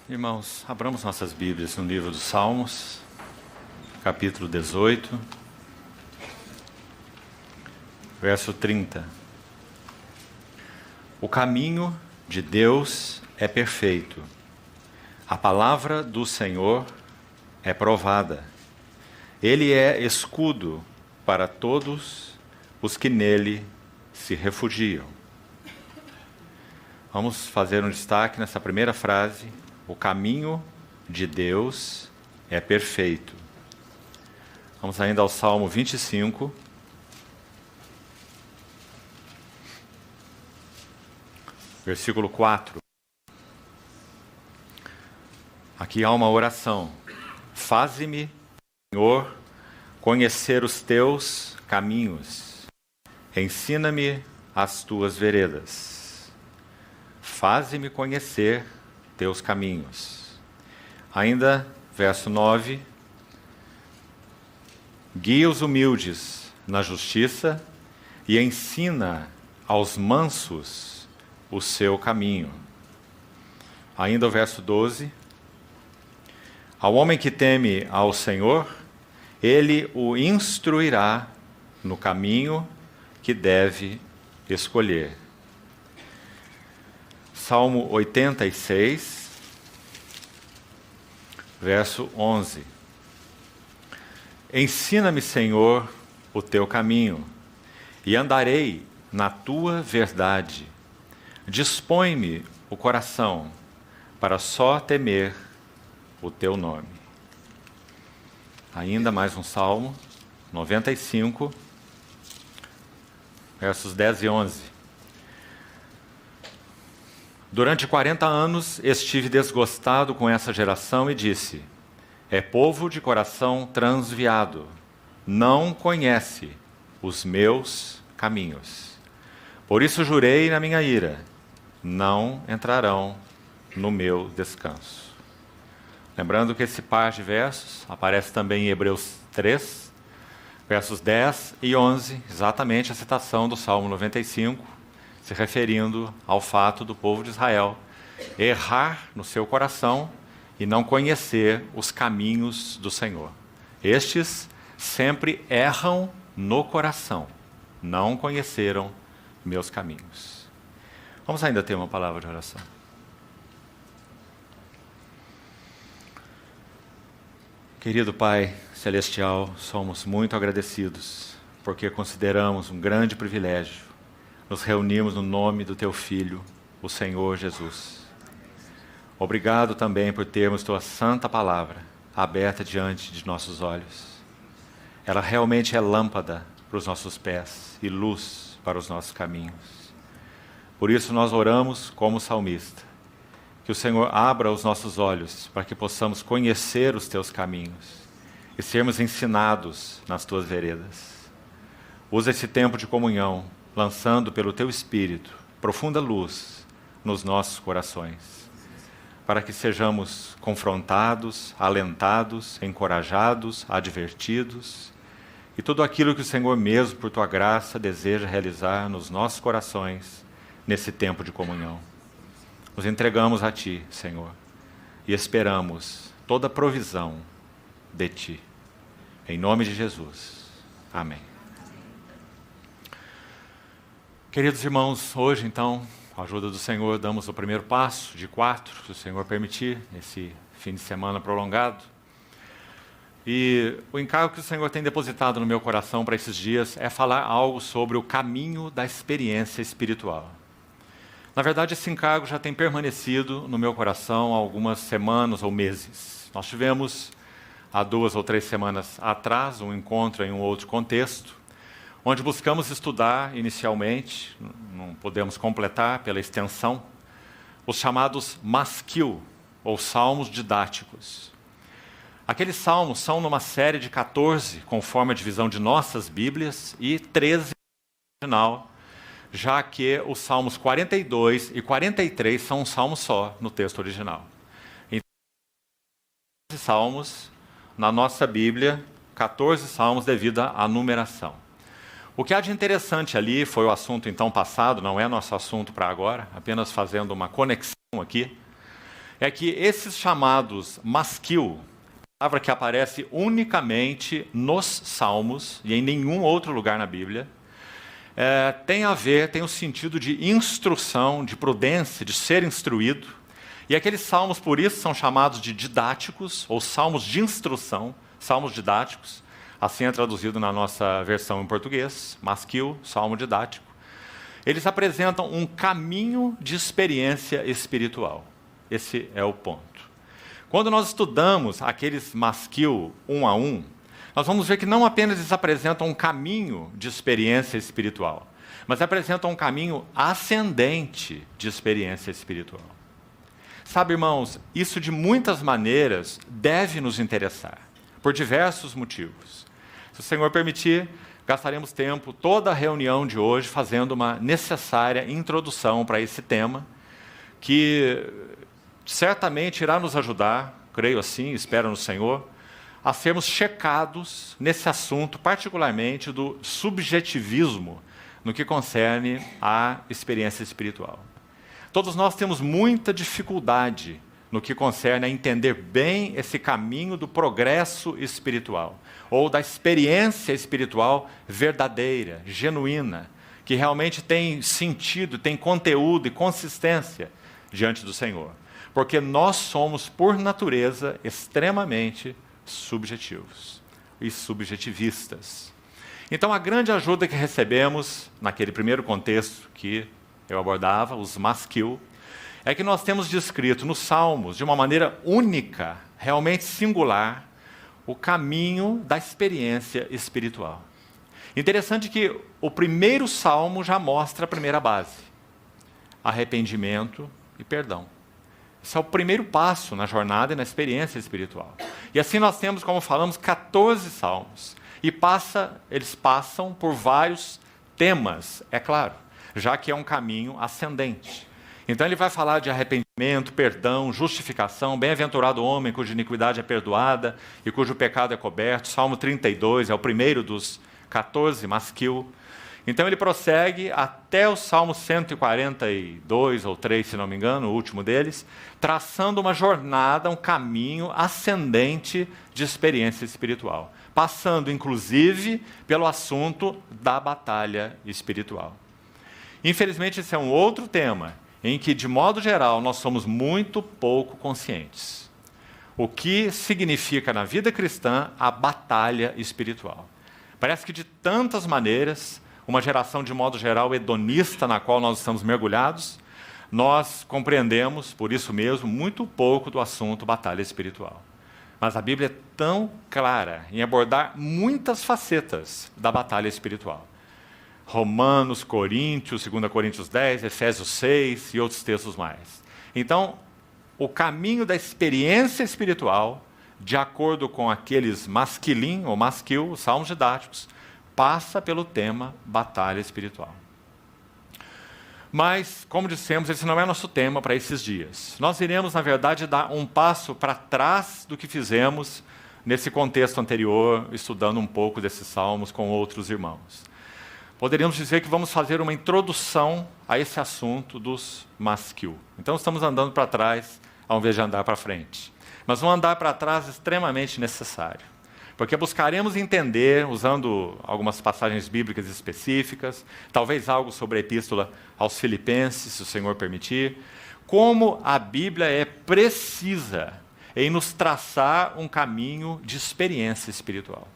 Irmãos, abramos nossas Bíblias no livro dos Salmos, capítulo 18, verso 30. O caminho de Deus é perfeito, a palavra do Senhor é provada. Ele é escudo para todos os que nele se refugiam. Vamos fazer um destaque nessa primeira frase. O caminho de Deus é perfeito. Vamos ainda ao Salmo 25. Versículo 4. Aqui há uma oração. Faze-me, Senhor, conhecer os teus caminhos. Ensina-me as tuas veredas. Faze-me conhecer teus caminhos. Ainda, verso 9. Guia os humildes na justiça e ensina aos mansos o seu caminho. Ainda o verso 12. Ao homem que teme ao Senhor, ele o instruirá no caminho que deve escolher. Salmo 86, verso 11. Ensina-me, Senhor, o teu caminho, e andarei na tua verdade. Dispõe-me o coração para só temer o teu nome. Ainda mais um salmo, 95, versos 10 e 11. Durante 40 anos estive desgostado com essa geração e disse: é povo de coração transviado, não conhece os meus caminhos. Por isso jurei na minha ira, não entrarão no meu descanso. Lembrando que esse par de versos aparece também em Hebreus 3, versos 10 e 11, exatamente a citação do Salmo 95, se referindo ao fato do povo de Israel errar no seu coração e não conhecer os caminhos do Senhor. Estes sempre erram no coração, não conheceram meus caminhos. Vamos ainda ter uma palavra de oração. Querido Pai Celestial, somos muito agradecidos, porque consideramos um grande privilégio nos reunimos no nome do Teu Filho, o Senhor Jesus. Obrigado também por termos Tua santa palavra aberta diante de nossos olhos. Ela realmente é lâmpada para os nossos pés e luz para os nossos caminhos. Por isso nós oramos como salmista, que o Senhor abra os nossos olhos para que possamos conhecer os Teus caminhos e sermos ensinados nas Tuas veredas. Usa esse tempo de comunhão, lançando pelo Teu Espírito profunda luz nos nossos corações, para que sejamos confrontados, alentados, encorajados, advertidos, e tudo aquilo que o Senhor mesmo, por Tua graça, deseja realizar nos nossos corações, nesse tempo de comunhão. Nos entregamos a Ti, Senhor, e esperamos toda provisão de Ti. Em nome de Jesus. Amém. Queridos irmãos, hoje então, com a ajuda do Senhor, damos o primeiro passo de 4, se o Senhor permitir, nesse fim de semana prolongado. E o encargo que o Senhor tem depositado no meu coração para esses dias é falar algo sobre o caminho da experiência espiritual. Na verdade, esse encargo já tem permanecido no meu coração há algumas semanas ou meses. Nós tivemos, há 2 ou 3 semanas atrás, um encontro em um outro contexto, onde buscamos estudar inicialmente, não podemos completar pela extensão, os chamados Maskil, ou salmos didáticos. Aqueles salmos são numa série de 14, conforme a divisão de nossas Bíblias, e 13 no original, já que os salmos 42 e 43 são um salmo só no texto original. Então, 14 salmos na nossa Bíblia, 14 salmos devido à numeração. O que há de interessante ali foi o assunto então passado, não é nosso assunto para agora, apenas fazendo uma conexão aqui, é que esses chamados masquil, palavra que aparece unicamente nos Salmos e em nenhum outro lugar na Bíblia, tem o sentido de instrução, de prudência, de ser instruído. E aqueles salmos, por isso, são chamados de didáticos, ou salmos de instrução, salmos didáticos. Assim é traduzido na nossa versão em português, masquil, salmo didático. Eles apresentam um caminho de experiência espiritual. Esse é o ponto. Quando nós estudamos aqueles masquil um a um, nós vamos ver que não apenas eles apresentam um caminho de experiência espiritual, mas apresentam um caminho ascendente de experiência espiritual. Sabe, irmãos, isso de muitas maneiras deve nos interessar, por diversos motivos. Se o Senhor permitir, gastaremos tempo, toda a reunião de hoje, fazendo uma necessária introdução para esse tema, que certamente irá nos ajudar, creio assim, espero no Senhor, a sermos checados nesse assunto, particularmente do subjetivismo, no que concerne à experiência espiritual. Todos nós temos muita dificuldade no que concerne a entender bem esse caminho do progresso espiritual, ou da experiência espiritual verdadeira, genuína, que realmente tem sentido, tem conteúdo e consistência diante do Senhor. Porque nós somos, por natureza, extremamente subjetivos e subjetivistas. Então, a grande ajuda que recebemos, naquele primeiro contexto que eu abordava, os masquil, é que nós temos descrito nos Salmos, de uma maneira única, realmente singular, o caminho da experiência espiritual. Interessante que o primeiro Salmo já mostra a primeira base: arrependimento e perdão. Esse é o primeiro passo na jornada e na experiência espiritual. E assim nós temos, como falamos, 14 salmos. E eles passam por vários temas, é claro, já que é um caminho ascendente. Então ele vai falar de arrependimento, perdão, justificação, bem-aventurado o homem cuja iniquidade é perdoada e cujo pecado é coberto. Salmo 32 é o primeiro dos 14, masquil. Então ele prossegue até o Salmo 142 ou 3, se não me engano, o último deles, traçando uma jornada, um caminho ascendente de experiência espiritual, passando inclusive pelo assunto da batalha espiritual. Infelizmente, esse é um outro tema em que, de modo geral, nós somos muito pouco conscientes. O que significa na vida cristã a batalha espiritual? Parece que de tantas maneiras, uma geração de modo geral hedonista na qual nós estamos mergulhados, nós compreendemos, por isso mesmo, muito pouco do assunto batalha espiritual. Mas a Bíblia é tão clara em abordar muitas facetas da batalha espiritual. Romanos, Coríntios, 2 Coríntios 10, Efésios 6 e outros textos mais. Então, o caminho da experiência espiritual, de acordo com aqueles masquilim ou masquil, os salmos didáticos, passa pelo tema batalha espiritual. Mas, como dissemos, esse não é nosso tema para esses dias. Nós iremos, na verdade, dar um passo para trás do que fizemos nesse contexto anterior, estudando um pouco desses salmos com outros irmãos. Poderíamos dizer que vamos fazer uma introdução a esse assunto dos masquil. Então, estamos andando para trás, ao invés de andar para frente. Mas um andar para trás extremamente necessário. Porque buscaremos entender, usando algumas passagens bíblicas específicas, talvez algo sobre a epístola aos Filipenses, se o Senhor permitir, como a Bíblia é precisa em nos traçar um caminho de experiência espiritual.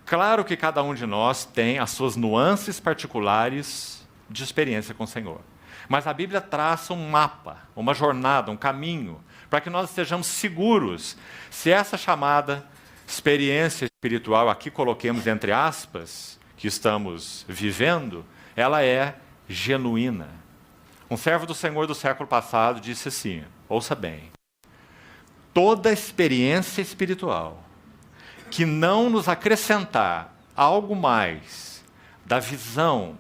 Claro que cada um de nós tem as suas nuances particulares de experiência com o Senhor. Mas a Bíblia traça um mapa, uma jornada, um caminho, para que nós estejamos seguros se essa chamada experiência espiritual, aqui coloquemos entre aspas, que estamos vivendo, ela é genuína. Um servo do Senhor do século passado disse assim, ouça bem, toda experiência espiritual que não nos acrescentar algo mais da visão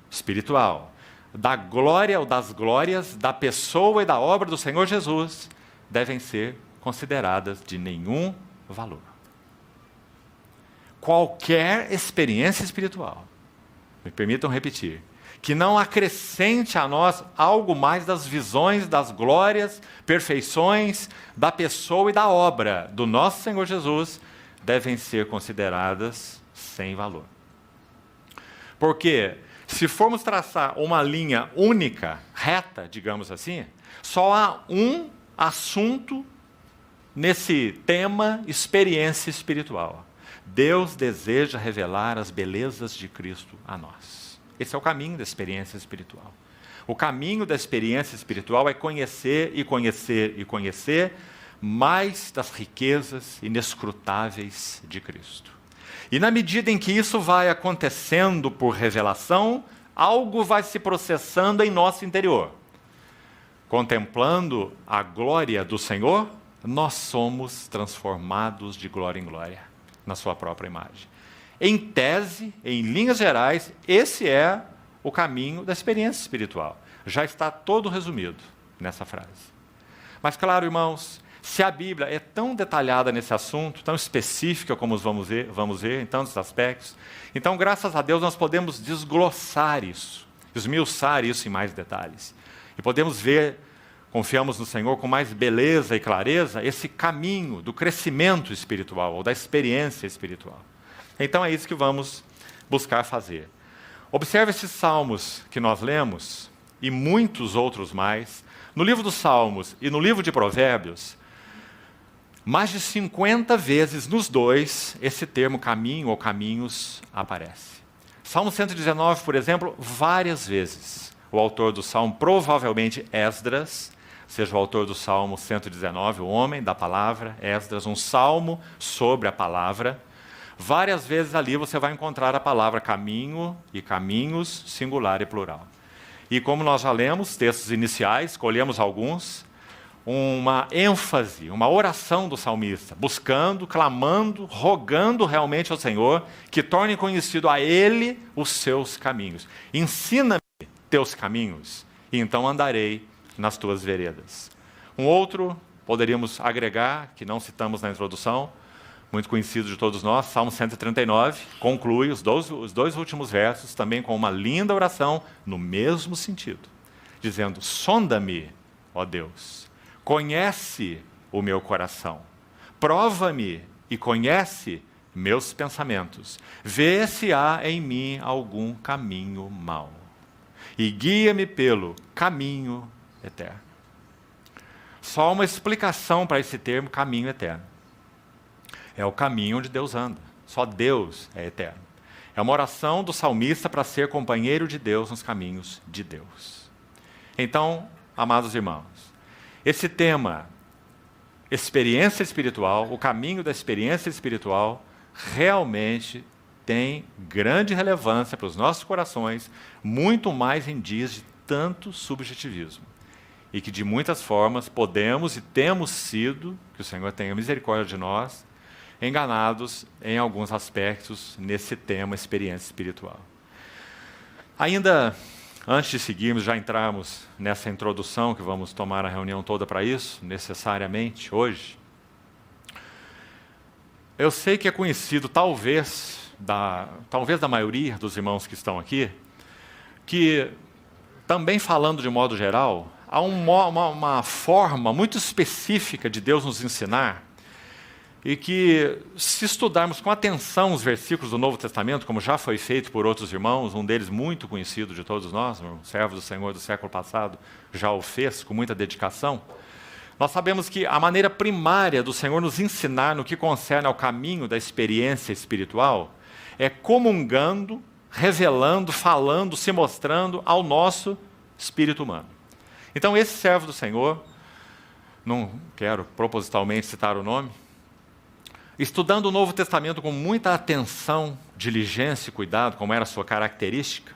espiritual, da glória ou das glórias da pessoa e da obra do Senhor Jesus, devem ser consideradas de nenhum valor. Qualquer experiência espiritual, me permitam repetir, que não acrescente a nós algo mais das visões, das glórias, perfeições da pessoa e da obra do nosso Senhor Jesus, devem ser consideradas sem valor. Porque se formos traçar uma linha única, reta, digamos assim, só há um assunto nesse tema experiência espiritual. Deus deseja revelar as belezas de Cristo a nós. Esse é o caminho da experiência espiritual. O caminho da experiência espiritual é conhecer e conhecer e conhecer mais das riquezas inescrutáveis de Cristo. E na medida em que isso vai acontecendo por revelação, algo vai se processando em nosso interior. Contemplando a glória do Senhor, nós somos transformados de glória em glória, na sua própria imagem. Em tese, em linhas gerais, esse é o caminho da experiência espiritual. Já está todo resumido nessa frase. Mas claro, irmãos, se a Bíblia é tão detalhada nesse assunto, tão específica como vamos ver em tantos aspectos, então, graças a Deus, nós podemos desglossar isso, esmiuçar isso em mais detalhes. E podemos ver, confiamos no Senhor com mais beleza e clareza, esse caminho do crescimento espiritual, ou da experiência espiritual. Então é isso que vamos buscar fazer. Observe esses salmos que nós lemos, e muitos outros mais. No livro dos Salmos e no livro de Provérbios, mais de 50 vezes nos dois, esse termo caminho ou caminhos aparece. Salmo 119, por exemplo, várias vezes. O autor do salmo, provavelmente Esdras, seja o autor do Salmo 119, o homem da palavra, Esdras, um salmo sobre a palavra. Várias vezes ali você vai encontrar a palavra caminho e caminhos, singular e plural. E como nós já lemos, textos iniciais, escolhemos alguns, uma ênfase, uma oração do salmista, buscando, clamando, rogando realmente ao Senhor que torne conhecido a Ele os seus caminhos. Ensina-me teus caminhos, e então andarei nas tuas veredas. Um outro, poderíamos agregar, que não citamos na introdução, muito conhecido de todos nós, Salmo 139, conclui os dois últimos versos também com uma linda oração no mesmo sentido, dizendo: sonda-me, ó Deus, conhece o meu coração, prova-me e conhece meus pensamentos, vê se há em mim algum caminho mau, e guia-me pelo caminho eterno. Só uma explicação para esse termo, caminho eterno. É o caminho onde Deus anda. Só Deus é eterno. É uma oração do salmista para ser companheiro de Deus nos caminhos de Deus. Então, amados irmãos, esse tema, experiência espiritual, o caminho da experiência espiritual, realmente tem grande relevância para os nossos corações, muito mais em dias de tanto subjetivismo. E que de muitas formas podemos e temos sido, que o Senhor tenha misericórdia de nós, enganados em alguns aspectos nesse tema experiência espiritual. Ainda antes de seguirmos, já entrarmos nessa introdução, que vamos tomar a reunião toda para isso, necessariamente, hoje, eu sei que é conhecido, talvez da maioria dos irmãos que estão aqui, que, também falando de modo geral, há uma forma muito específica de Deus nos ensinar, e que, se estudarmos com atenção os versículos do Novo Testamento, como já foi feito por outros irmãos, um deles muito conhecido de todos nós, um servo do Senhor do século passado, já o fez com muita dedicação, nós sabemos que a maneira primária do Senhor nos ensinar no que concerne ao caminho da experiência espiritual é comungando, revelando, falando, se mostrando ao nosso espírito humano. Então, esse servo do Senhor, não quero propositalmente citar o nome, estudando o Novo Testamento com muita atenção, diligência e cuidado, como era a sua característica,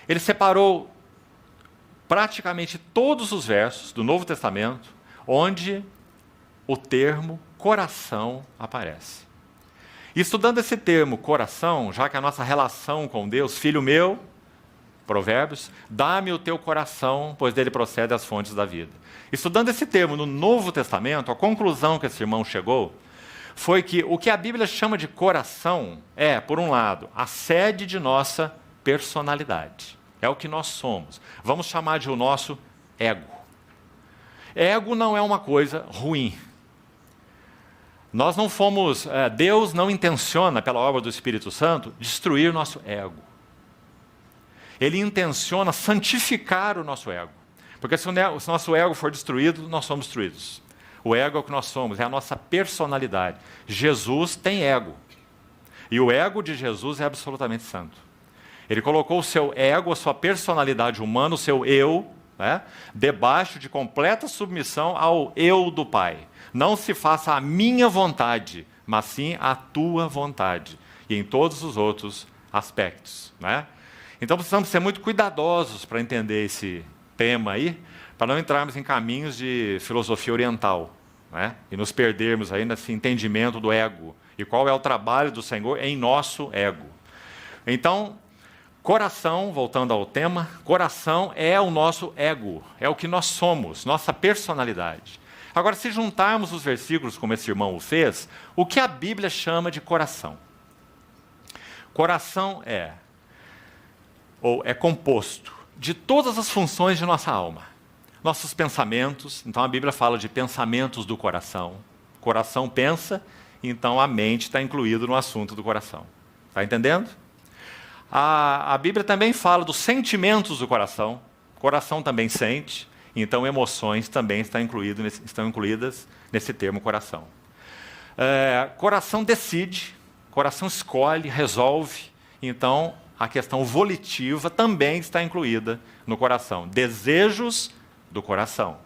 ele separou praticamente todos os versos do Novo Testamento onde o termo coração aparece. E estudando esse termo coração, já que a nossa relação com Deus, filho meu, Provérbios, dá-me o teu coração, pois dele procedem as fontes da vida. Estudando esse termo no Novo Testamento, a conclusão que esse irmão chegou foi que o que a Bíblia chama de coração é, por um lado, a sede de nossa personalidade. é o que nós somos. Vamos chamar de o nosso ego. Ego não é uma coisa ruim. Nós não fomos, Deus não intenciona, pela obra do Espírito Santo, destruir o nosso ego. Ele intenciona santificar o nosso ego. Porque se o nosso ego for destruído, nós somos destruídos. O ego é o que nós somos, é a nossa personalidade. Jesus tem ego. E o ego de Jesus é absolutamente santo. Ele colocou o seu ego, a sua personalidade humana, o seu eu, né, debaixo de completa submissão ao eu do Pai. Não se faça a minha vontade, mas sim a tua vontade. E em todos os outros aspectos. Né? Então precisamos ser muito cuidadosos para entender esse tema aí, para não entrarmos em caminhos de filosofia oriental, né? E nos perdermos aí nesse entendimento do ego. E qual é o trabalho do Senhor em nosso ego. Então, coração, voltando ao tema, coração é o nosso ego, é o que nós somos, nossa personalidade. Agora, se juntarmos os versículos como esse irmão o fez, o que a Bíblia chama de coração? Coração é composto de todas as funções de nossa alma. Nossos pensamentos, então a Bíblia fala de pensamentos do coração. O coração pensa, então a mente está incluída no assunto do coração. Está entendendo? A Bíblia também fala dos sentimentos do coração. O coração também sente, então emoções também estão incluídas nesse termo coração. Coração decide, coração escolhe, resolve, então a questão volitiva também está incluída no coração. Desejos do coração.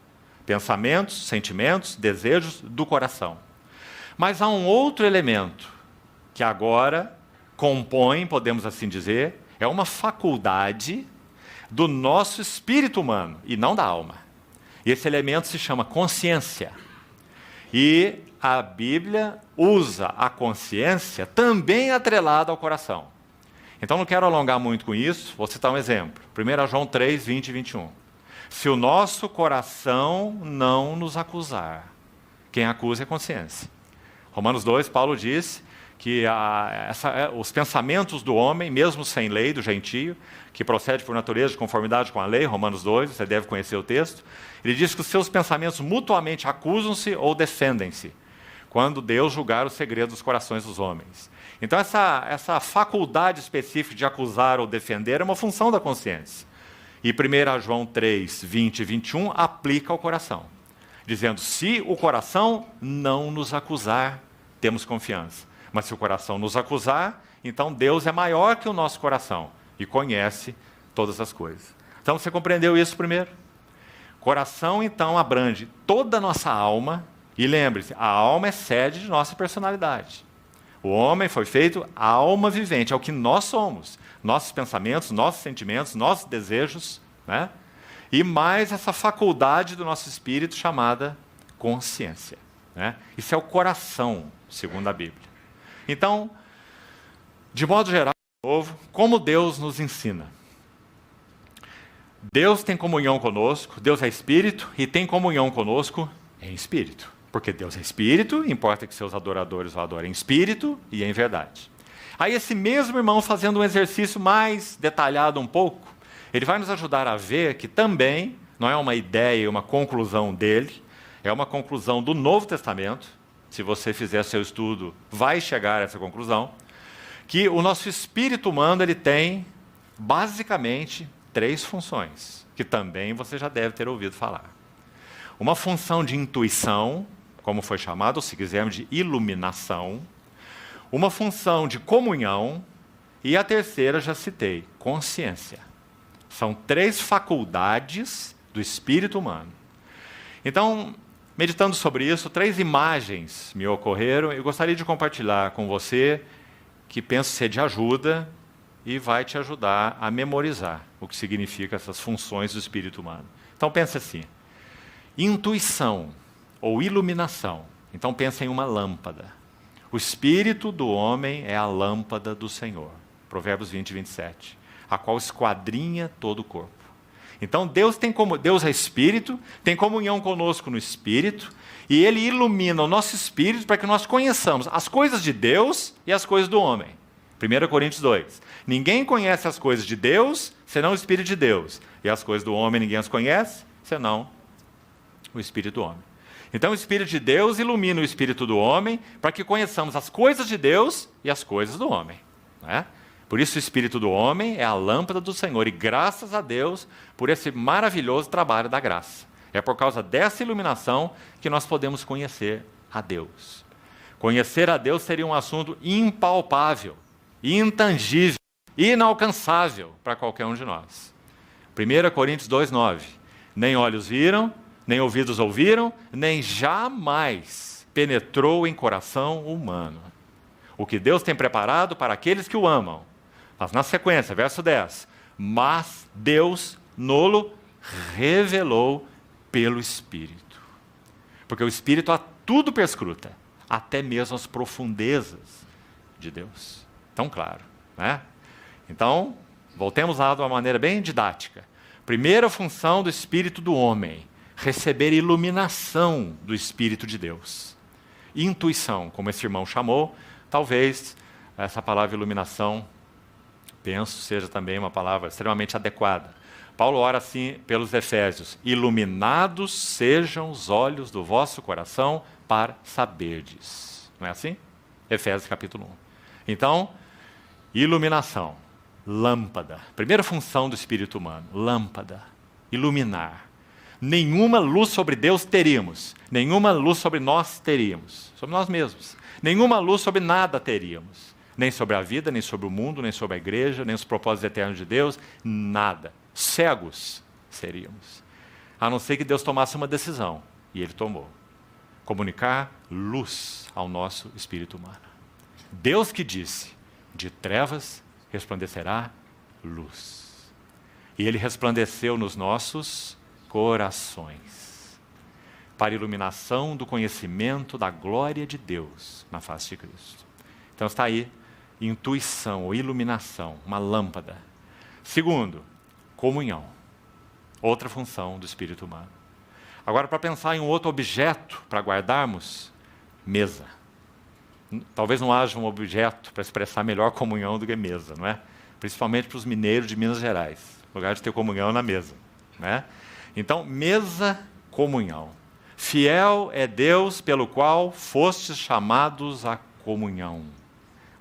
Pensamentos, sentimentos, desejos do coração. Mas há um outro elemento que agora compõe, podemos assim dizer, é uma faculdade do nosso espírito humano e não da alma. E esse elemento se chama consciência. E a Bíblia usa a consciência também atrelada ao coração. Então não quero alongar muito com isso, vou citar um exemplo. 1 João 3, 20 e 21. Se o nosso coração não nos acusar, quem acusa é a consciência. Romanos 2, Paulo diz que os pensamentos do homem, mesmo sem lei, do gentio, que procede por natureza de conformidade com a lei, Romanos 2, você deve conhecer o texto, ele diz que os seus pensamentos mutuamente acusam-se ou defendem-se, quando Deus julgar o segredo dos corações dos homens. Então essa faculdade específica de acusar ou defender é uma função da consciência. E 1 João 3, 20 e 21 aplica ao coração, dizendo, se o coração não nos acusar, temos confiança. Mas se o coração nos acusar, então Deus é maior que o nosso coração e conhece todas as coisas. Então você compreendeu isso primeiro? Coração, então, abrange toda a nossa alma, e lembre-se, a alma é sede de nossa personalidade. O homem foi feito alma vivente, é o que nós somos. Nossos pensamentos, nossos sentimentos, nossos desejos, né? E mais essa faculdade do nosso espírito chamada consciência. Né? Isso é o coração, segundo a Bíblia. Então, de modo geral, de novo, como Deus nos ensina? Deus tem comunhão conosco, Deus é espírito e tem comunhão conosco em espírito. Porque Deus é espírito, importa que seus adoradores o adorem em espírito e em verdade. Aí esse mesmo irmão, fazendo um exercício mais detalhado um pouco, ele vai nos ajudar a ver que também não é uma ideia, uma conclusão dele, é uma conclusão do Novo Testamento. Se você fizer seu estudo, vai chegar a essa conclusão, que o nosso espírito humano ele tem, basicamente, 3 funções, que também você já deve ter ouvido falar. Uma função de intuição, como foi chamado, ou se quisermos, de iluminação. Uma função de comunhão. E a terceira, já citei, consciência. São 3 faculdades do espírito humano. Então, meditando sobre isso, 3 imagens me ocorreram. Eu gostaria de compartilhar com você, que penso ser de ajuda, e vai te ajudar a memorizar o que significa essas funções do espírito humano. Então, pense assim. Intuição ou iluminação. Então pensa em uma lâmpada. O espírito do homem é a lâmpada do Senhor. Provérbios 20, 27. A qual esquadrinha todo o corpo. Então Deus é espírito, tem comunhão conosco no espírito, e Ele ilumina o nosso espírito para que nós conheçamos as coisas de Deus e as coisas do homem. 1 Coríntios 2. Ninguém conhece as coisas de Deus senão o Espírito de Deus. E as coisas do homem ninguém as conhece, senão o Espírito do homem. Então o Espírito de Deus ilumina o espírito do homem para que conheçamos as coisas de Deus e as coisas do homem. Não é? Por isso o Espírito do homem é a lâmpada do Senhor. E graças a Deus por esse maravilhoso trabalho da graça. É por causa dessa iluminação que nós podemos conhecer a Deus. Conhecer a Deus seria um assunto impalpável, intangível, inalcançável para qualquer um de nós. 1 Coríntios 2,9. Nem olhos viram, nem ouvidos ouviram, nem jamais penetrou em coração humano o que Deus tem preparado para aqueles que o amam. Mas na sequência, verso 10. Mas Deus nolo revelou pelo Espírito. Porque o Espírito a tudo perscruta, até mesmo as profundezas de Deus. Tão claro, né? Então, voltemos lá de uma maneira bem didática. Primeira função do Espírito do homem, receber iluminação do Espírito de Deus. Intuição, como esse irmão chamou, talvez essa palavra iluminação, penso, seja também uma palavra extremamente adequada. Paulo ora assim pelos Efésios: iluminados sejam os olhos do vosso coração para saberdes. Não é assim? Efésios capítulo 1. Então, iluminação, lâmpada. Primeira função do espírito humano, lâmpada, iluminar. Nenhuma luz sobre Deus teríamos, nenhuma luz sobre nós teríamos, sobre nós mesmos. Nenhuma luz sobre nada teríamos, nem sobre a vida, nem sobre o mundo, nem sobre a igreja, nem os propósitos eternos de Deus, nada. Cegos seríamos, a não ser que Deus tomasse uma decisão, e Ele tomou. Comunicar luz ao nosso espírito humano. Deus que disse, de trevas resplandecerá luz. E Ele resplandeceu nos nossos corações, para a iluminação do conhecimento da glória de Deus na face de Cristo. Então está aí, intuição ou iluminação, uma lâmpada. Segundo, comunhão, outra função do espírito humano. Agora, para pensar em um outro objeto para guardarmos, mesa. Talvez não haja um objeto para expressar melhor comunhão do que mesa, não é? Principalmente para os mineiros de Minas Gerais, lugar de ter comunhão na mesa, né? Então, mesa, comunhão. Fiel é Deus pelo qual fostes chamados à comunhão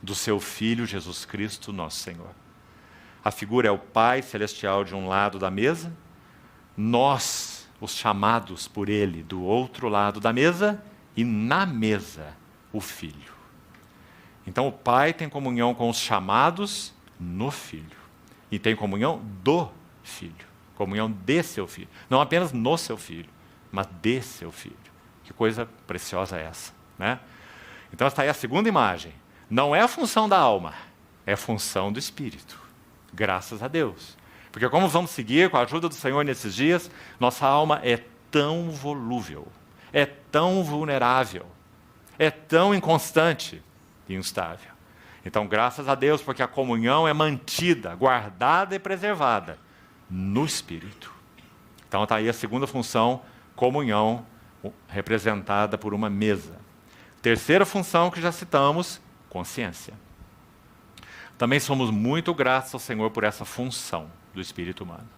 do seu Filho Jesus Cristo, nosso Senhor. A figura é o Pai Celestial de um lado da mesa, nós, os chamados por Ele, do outro lado da mesa, e na mesa, o Filho. Então o Pai tem comunhão com os chamados no Filho, e tem comunhão do Filho, comunhão de seu Filho, não apenas no seu Filho, mas de seu Filho. Que coisa preciosa é essa, né? Então está aí a segunda imagem. Não é a função da alma, é a função do Espírito. Graças a Deus. Porque como vamos seguir com a ajuda do Senhor nesses dias, nossa alma é tão volúvel, é tão vulnerável, é tão inconstante e instável. Então, graças a Deus, porque a comunhão é mantida, guardada e preservada no Espírito. Então está aí a segunda função, comunhão, representada por uma mesa. Terceira função que já citamos, consciência. Também somos muito gratos ao Senhor por essa função do espírito humano.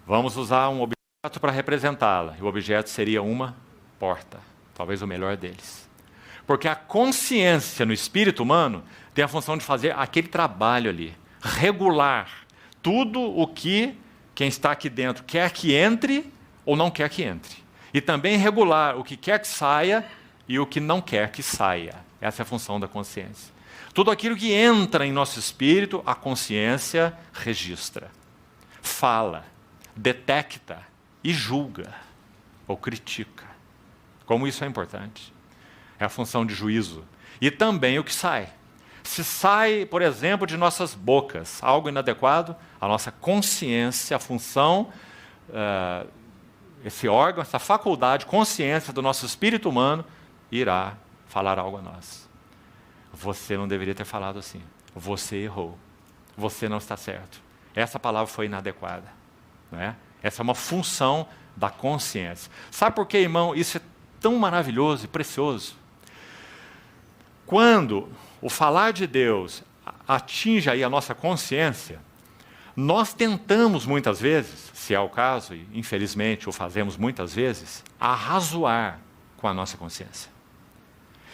Vamos usar um objeto para representá-la, e o objeto seria uma porta, talvez o melhor deles. Porque a consciência no espírito humano tem a função de fazer aquele trabalho ali, regular tudo o que quem está aqui dentro quer que entre ou não quer que entre. E também regular o que quer que saia e o que não quer que saia. Essa é a função da consciência. Tudo aquilo que entra em nosso espírito, a consciência registra, fala, detecta e julga ou critica. Como isso é importante. É a função de juízo. E também o que sai. Se sai, por exemplo, de nossas bocas algo inadequado, a nossa consciência, a função, esse órgão, essa faculdade, consciência do nosso espírito humano, irá falar algo a nós. Você não deveria ter falado assim. Você errou. Você não está certo. Essa palavra foi inadequada. Não é? Essa é uma função da consciência. Sabe por quê, irmão? Isso é tão maravilhoso e precioso. Quando o falar de Deus atinge aí a nossa consciência, Nós tentamos muitas vezes, se é o caso, e infelizmente o fazemos muitas vezes, arrazoar com a nossa consciência.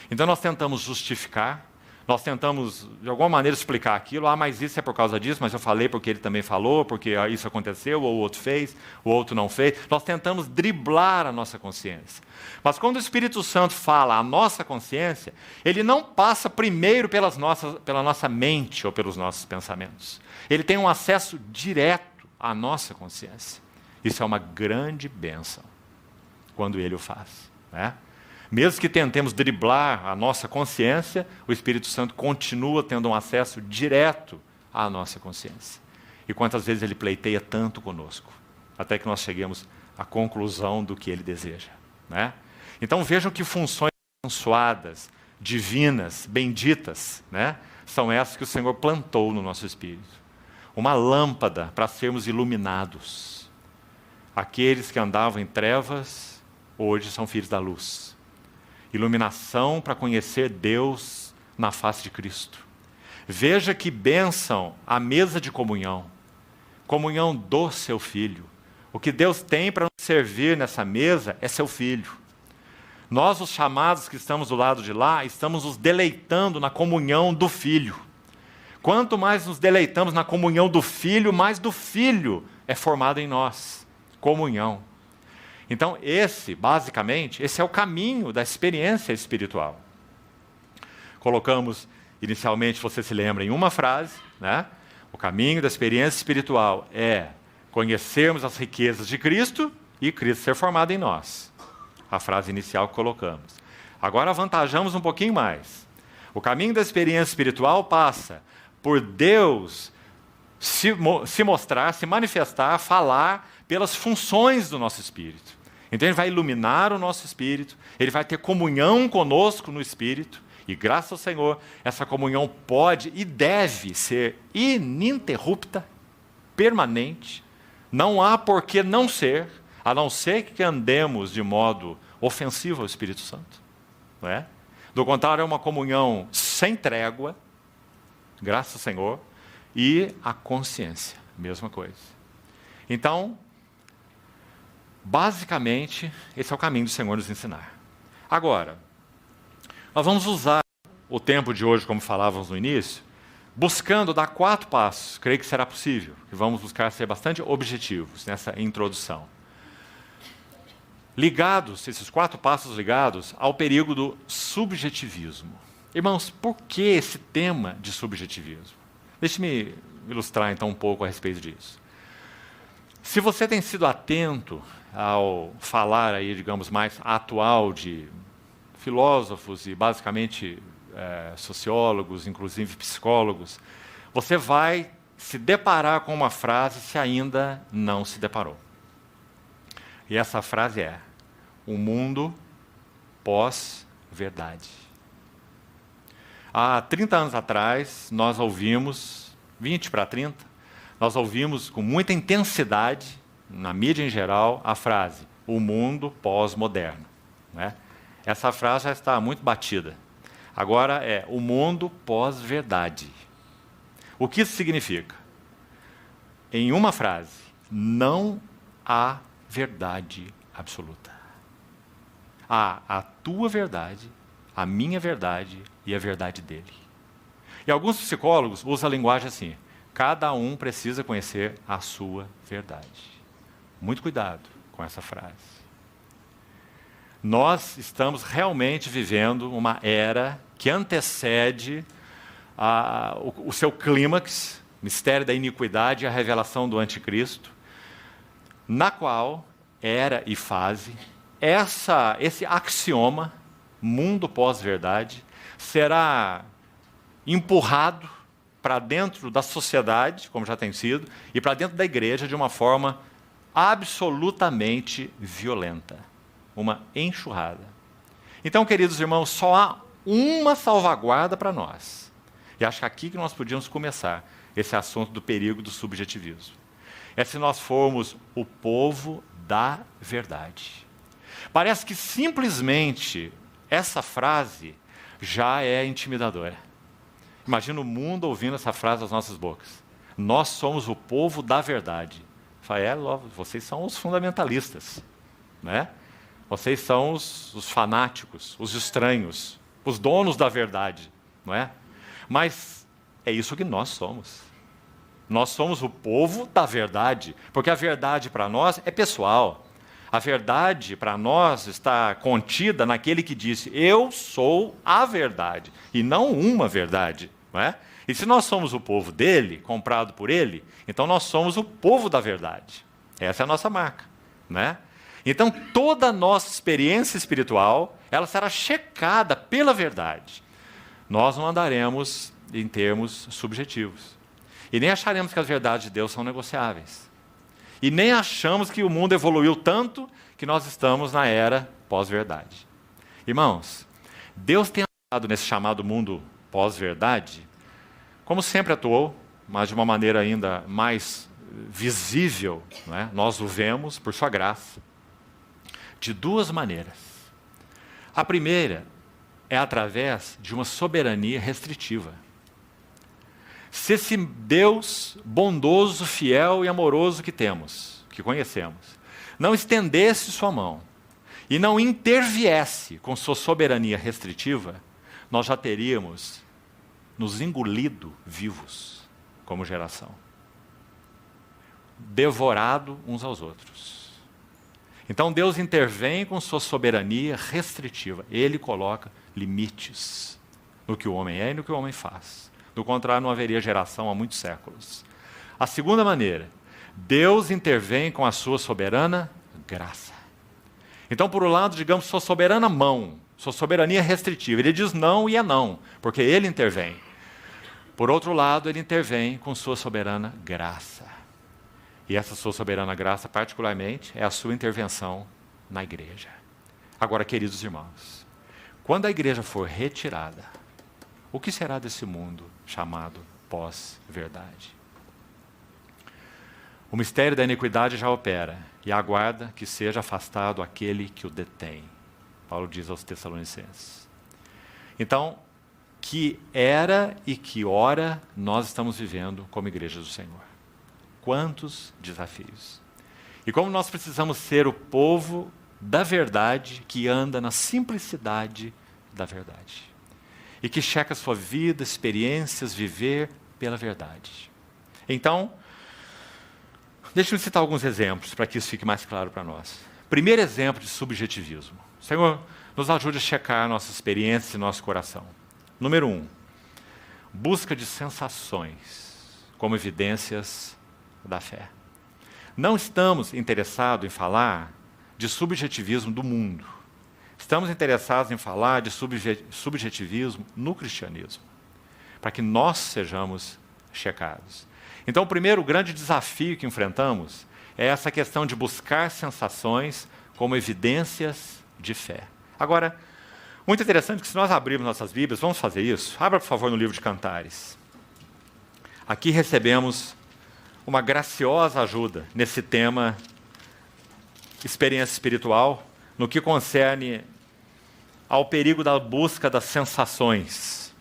Então nós tentamos justificar, nós tentamos de alguma maneira explicar aquilo, mas isso é por causa disso, mas eu falei porque ele também falou, porque isso aconteceu, ou o outro fez, o outro não fez. Nós tentamos driblar a nossa consciência. Mas quando o Espírito Santo fala a nossa consciência, ele não passa primeiro pela nossa mente ou pelos nossos pensamentos. Ele tem um acesso direto à nossa consciência. Isso é uma grande bênção quando ele o faz, né? Mesmo que tentemos driblar a nossa consciência, o Espírito Santo continua tendo um acesso direto à nossa consciência. E quantas vezes ele pleiteia tanto conosco, até que nós cheguemos à conclusão do que ele deseja, né? Então vejam que funções abençoadas, divinas, benditas, né, são essas que o Senhor plantou no nosso espírito. Uma lâmpada para sermos iluminados. Aqueles que andavam em trevas, hoje são filhos da luz. Iluminação para conhecer Deus na face de Cristo. Veja que bênção a mesa de comunhão. Comunhão do seu Filho. O que Deus tem para nos servir nessa mesa é seu Filho. Nós, os chamados que estamos do lado de lá, estamos nos deleitando na comunhão do Filho. Quanto mais nos deleitamos na comunhão do Filho, mais do Filho é formado em nós. Comunhão. Então, basicamente, esse é o caminho da experiência espiritual. Colocamos, inicialmente, você se lembra, em uma frase, né? O caminho da experiência espiritual é conhecermos as riquezas de Cristo e Cristo ser formado em nós. A frase inicial que colocamos. Agora avantajamos um pouquinho mais. O caminho da experiência espiritual passa por Deus se mostrar, se manifestar, falar pelas funções do nosso espírito. Então ele vai iluminar o nosso espírito, ele vai ter comunhão conosco no espírito, e graças ao Senhor, essa comunhão pode e deve ser ininterrupta, permanente, não há por que não ser, a não ser que andemos de modo ofensivo ao Espírito Santo. Não é? Do contrário, é uma comunhão sem trégua, graças ao Senhor, e a consciência, mesma coisa. Então, basicamente, esse é o caminho do Senhor nos ensinar. Agora, nós vamos usar o tempo de hoje, como falávamos no início, buscando dar 4 passos, creio que será possível, e vamos buscar ser bastante objetivos nessa introdução. Ligados, esses 4 passos ligados ao perigo do subjetivismo. Irmãos, por que esse tema de subjetivismo? Deixe-me ilustrar então um pouco a respeito disso. Se você tem sido atento ao falar aí, digamos, mais atual de filósofos e basicamente sociólogos, inclusive psicólogos, você vai se deparar com uma frase se ainda não se deparou. E essa frase é: o mundo pós-verdade. Há 30 anos atrás, nós ouvimos, 20 para 30, nós ouvimos com muita intensidade, na mídia em geral, a frase, o mundo pós-moderno. Né? Essa frase já está muito batida. Agora é o mundo pós-verdade. O que isso significa? Em uma frase, não há verdade absoluta. Há a tua verdade, a minha verdade e a verdade dele. E alguns psicólogos usam a linguagem assim: cada um precisa conhecer a sua verdade. Muito cuidado com essa frase. Nós estamos realmente vivendo uma era que antecede o seu clímax, mistério da iniquidade e a revelação do anticristo, na qual era e fase, esse axioma, mundo pós-verdade, será empurrado para dentro da sociedade, como já tem sido, e para dentro da igreja de uma forma absolutamente violenta. Uma enxurrada. Então, queridos irmãos, só há uma salvaguarda para nós. E acho que aqui que nós podíamos começar esse assunto do perigo do subjetivismo. É se nós formos o povo da verdade. Parece que simplesmente essa frase já é intimidadora. Imagina o mundo ouvindo essa frase das nossas bocas. Nós somos o povo da verdade. Vocês são os fundamentalistas, né? Vocês são os fanáticos, os estranhos, os donos da verdade, não é? Mas é isso que nós somos. Nós somos o povo da verdade, porque a verdade para nós é pessoal. A verdade para nós está contida naquele que disse: eu sou a verdade, e não uma verdade, não é? E se nós somos o povo dele, comprado por ele, então nós somos o povo da verdade. Essa é a nossa marca, né? Então toda a nossa experiência espiritual, ela será checada pela verdade. Nós não andaremos em termos subjetivos. E nem acharemos que as verdades de Deus são negociáveis. E nem achamos que o mundo evoluiu tanto que nós estamos na era pós-verdade. Irmãos, Deus tem atuado nesse chamado mundo pós-verdade, como sempre atuou, mas de uma maneira ainda mais visível, não é? Nós o vemos por sua graça, de duas maneiras. A primeira é através de uma soberania restritiva. Se esse Deus bondoso, fiel e amoroso que temos, que conhecemos, não estendesse sua mão e não interviesse com sua soberania restritiva, nós já teríamos nos engolido vivos como geração, devorado uns aos outros. Então Deus intervém com sua soberania restritiva. Ele coloca limites no que o homem é e no que o homem faz. Do contrário, não haveria geração há muitos séculos. A segunda maneira, Deus intervém com a sua soberana graça. Então, por um lado, digamos, sua soberana mão, sua soberania restritiva. Ele diz não e é não, porque ele intervém. Por outro lado, ele intervém com sua soberana graça. E essa sua soberana graça, particularmente, é a sua intervenção na igreja. Agora, queridos irmãos, quando a igreja for retirada, o que será desse mundo chamado pós-verdade? O mistério da iniquidade já opera e aguarda que seja afastado aquele que o detém. Paulo diz aos Tessalonicenses. Então, que era e que hora nós estamos vivendo como igreja do Senhor? Quantos desafios! E como nós precisamos ser o povo da verdade que anda na simplicidade da verdade. E que checa a sua vida, experiências, viver pela verdade. Então, deixe-me citar alguns exemplos para que isso fique mais claro para nós. Primeiro exemplo de subjetivismo. Senhor, nos ajude a checar nossa experiência e nosso coração. Número 1, busca de sensações como evidências da fé. Não estamos interessados em falar de subjetivismo do mundo. Estamos interessados em falar de subjetivismo no cristianismo, para que nós sejamos checados. Então, o primeiro grande desafio que enfrentamos é essa questão de buscar sensações como evidências de fé. Agora, muito interessante que se nós abrirmos nossas Bíblias, vamos fazer isso? Abra, por favor, no livro de Cantares. Aqui recebemos uma graciosa ajuda nesse tema experiência espiritual, no que concerne ao perigo da busca das sensações,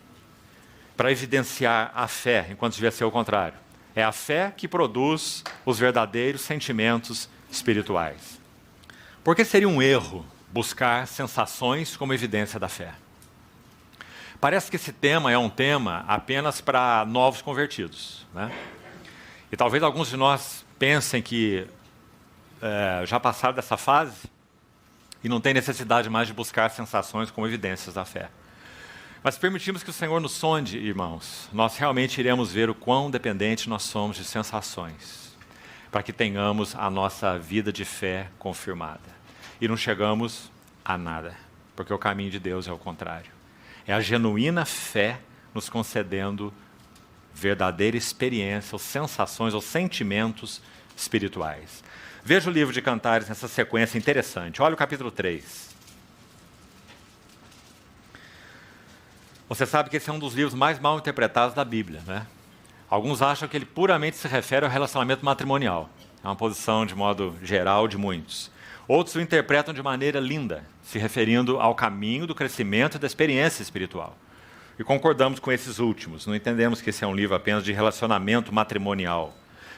para evidenciar a fé, enquanto devia ser o contrário. É a fé que produz os verdadeiros sentimentos espirituais. Por que seria um erro buscar sensações como evidência da fé? Parece que esse tema é um tema apenas para novos convertidos, né? E talvez alguns de nós pensem que já passaram dessa fase e não tem necessidade mais de buscar sensações como evidências da fé. Mas se permitirmos que o Senhor nos sonde, irmãos, nós realmente iremos ver o quão dependente nós somos de sensações, para que tenhamos a nossa vida de fé confirmada. E não chegamos a nada, porque o caminho de Deus é o contrário. É a genuína fé nos concedendo verdadeira experiência, ou sensações, ou sentimentos espirituais. Veja o livro de Cantares nessa sequência interessante. Olha o capítulo 3. Você sabe que esse é um dos livros mais mal interpretados da Bíblia, né? Alguns acham que ele puramente se refere ao relacionamento matrimonial. É uma posição, de modo geral, de muitos. Outros o interpretam de maneira linda, se referindo ao caminho do crescimento e da experiência espiritual. e concordamos com esses últimos. Não entendemos que esse é um livro apenas de relacionamento matrimonial,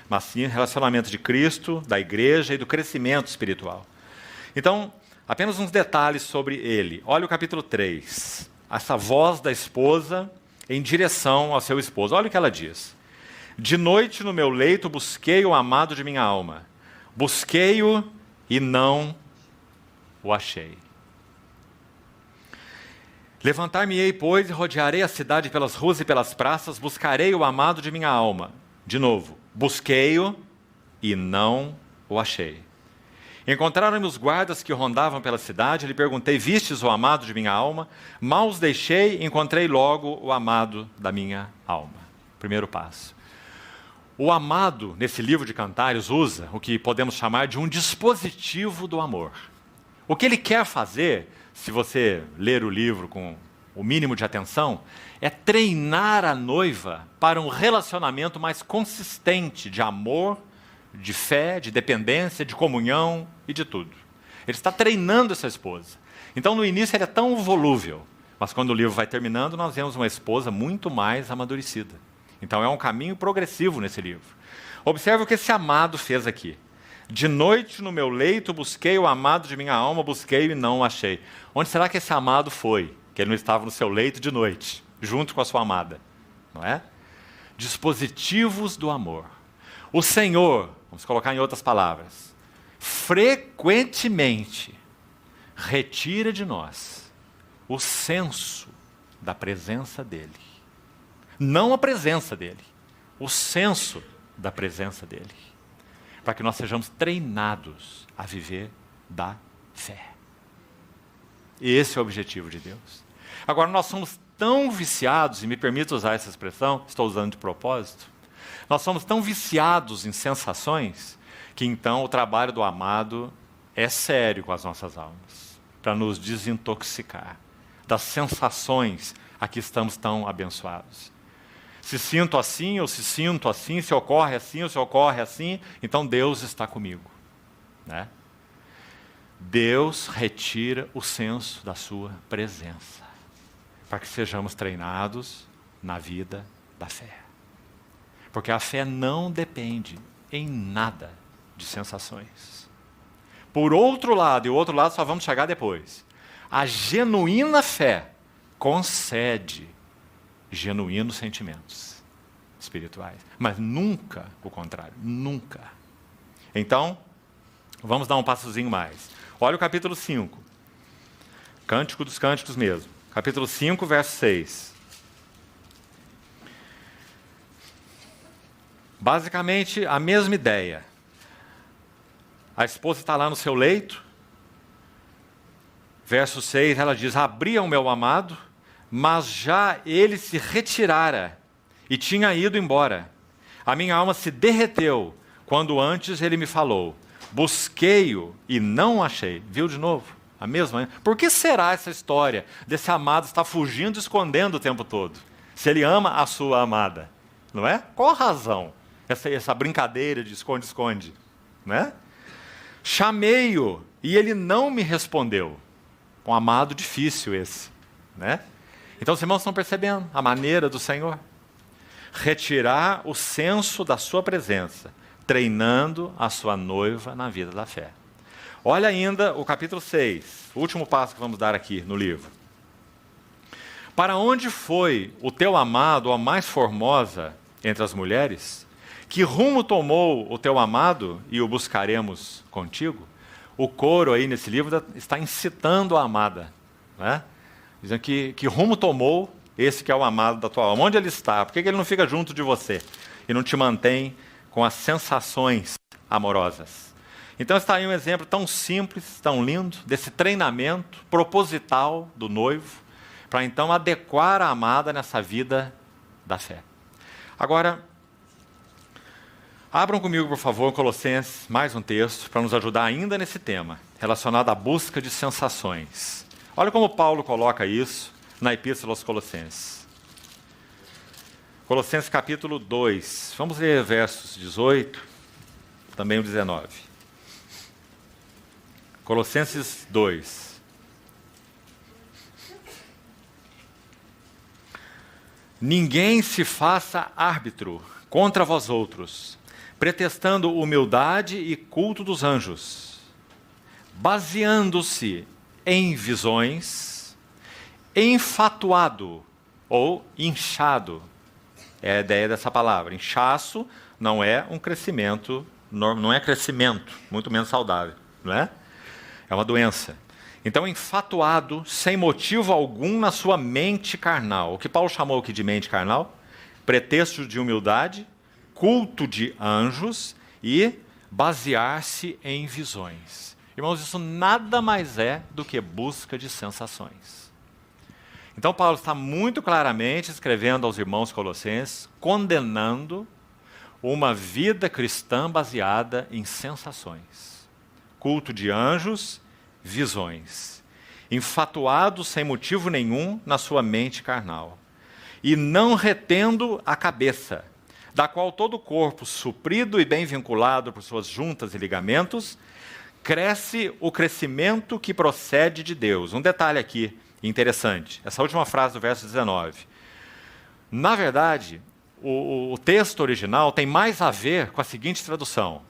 mas sim relacionamento de Cristo, da igreja e do crescimento espiritual. Então, apenas uns detalhes sobre ele. Olha o capítulo 3. Essa voz da esposa em direção ao seu esposo. Olha o que ela diz. De noite no meu leito busquei o amado de minha alma. Busquei-o e não o achei. Levantar-me-ei, pois, e rodearei a cidade pelas ruas e pelas praças, buscarei o amado de minha alma. De novo, busquei-o e não o achei. Encontraram-me os guardas que rondavam pela cidade, lhe perguntei, vistes o amado de minha alma? Mal os deixei, encontrei logo o amado da minha alma. Primeiro passo. O amado, nesse livro de Cantares, usa o que podemos chamar de um dispositivo do amor. O que ele quer fazer, se você ler o livro com o mínimo de atenção, é treinar a noiva para um relacionamento mais consistente de amor, de fé, de dependência, de comunhão e de tudo. Ele está treinando essa esposa. Então, no início, ele é tão volúvel, mas quando o livro vai terminando, nós vemos uma esposa muito mais amadurecida. Então, é um caminho progressivo nesse livro. Observe o que esse amado fez aqui. De noite no meu leito busquei o amado de minha alma, busquei e não o achei. Onde será que esse amado foi? Que ele não estava no seu leito de noite, junto com a sua amada. Não é? Dispositivos do amor. O Senhor, vamos colocar em outras palavras, frequentemente retira de nós o senso da presença dEle. Não a presença dEle, o senso da presença dEle. Para que nós sejamos treinados a viver da fé. Esse é o objetivo de Deus. Agora, nós somos tão viciados, e me permito usar essa expressão, estou usando de propósito, nós somos tão viciados em sensações, que então o trabalho do amado é sério com as nossas almas, para nos desintoxicar das sensações a que estamos tão abençoados. Se sinto assim, ou se sinto assim, se ocorre assim, ou se ocorre assim, então Deus está comigo. Né? Deus retira o senso da sua presença, para que sejamos treinados na vida da fé. Porque a fé não depende em nada de sensações. Por outro lado, e o outro lado só vamos chegar depois, a genuína fé concede genuínos sentimentos espirituais, mas nunca o contrário, nunca. Então, vamos dar um passozinho mais. Olha o capítulo 5, Cântico dos Cânticos mesmo, capítulo 5, verso 6. Basicamente, a mesma ideia. A esposa está lá no seu leito, verso 6, ela diz, abria o meu amado, mas já ele se retirara e tinha ido embora. A minha alma se derreteu quando antes ele me falou. Busquei-o e não o achei. Viu de novo? A mesma. Por que será essa história desse amado estar fugindo e escondendo o tempo todo? Se ele ama a sua amada. Não é? Qual a razão? Essa brincadeira de esconde-esconde. Não é? Chamei-o e ele não me respondeu. Um amado difícil esse. Né? Então os irmãos estão percebendo a maneira do Senhor? Retirar o senso da sua presença, treinando a sua noiva na vida da fé. Olha ainda o capítulo 6, o último passo que vamos dar aqui no livro. Para onde foi o teu amado, a mais formosa entre as mulheres? Que rumo tomou o teu amado e o buscaremos contigo? O coro aí nesse livro está incitando a amada, né? Dizendo que rumo tomou esse que é o amado da tua alma. Onde ele está? Por que ele não fica junto de você e não te mantém com as sensações amorosas? Então está aí um exemplo tão simples, tão lindo, desse treinamento proposital do noivo, para então adequar a amada nessa vida da fé. Agora, abram comigo, por favor, Colossenses, mais um texto, para nos ajudar ainda nesse tema, relacionado à busca de sensações. Olha como Paulo coloca isso na Epístola aos Colossenses. Colossenses capítulo 2, vamos ler versos 18, também o 19. Colossenses 2. Ninguém se faça árbitro contra vós outros, pretextando humildade e culto dos anjos, baseando-se em visões, enfatuado ou inchado. É a ideia dessa palavra. Inchaço não é um crescimento, não é crescimento, muito menos saudável, não é? É uma doença. Então, enfatuado, sem motivo algum na sua mente carnal. O que Paulo chamou aqui de mente carnal? Pretexto de humildade, culto de anjos e basear-se em visões. Irmãos, isso nada mais é do que busca de sensações. Então, Paulo está muito claramente escrevendo aos irmãos colossenses, condenando uma vida cristã baseada em sensações. Culto de anjos, visões. Enfatuado sem motivo nenhum na sua mente carnal. E não retendo a cabeça, da qual todo o corpo, suprido e bem vinculado por suas juntas e ligamentos, cresce o crescimento que procede de Deus. Um detalhe aqui interessante, essa última frase do verso 19. Na verdade, o texto original tem mais a ver com a seguinte tradução: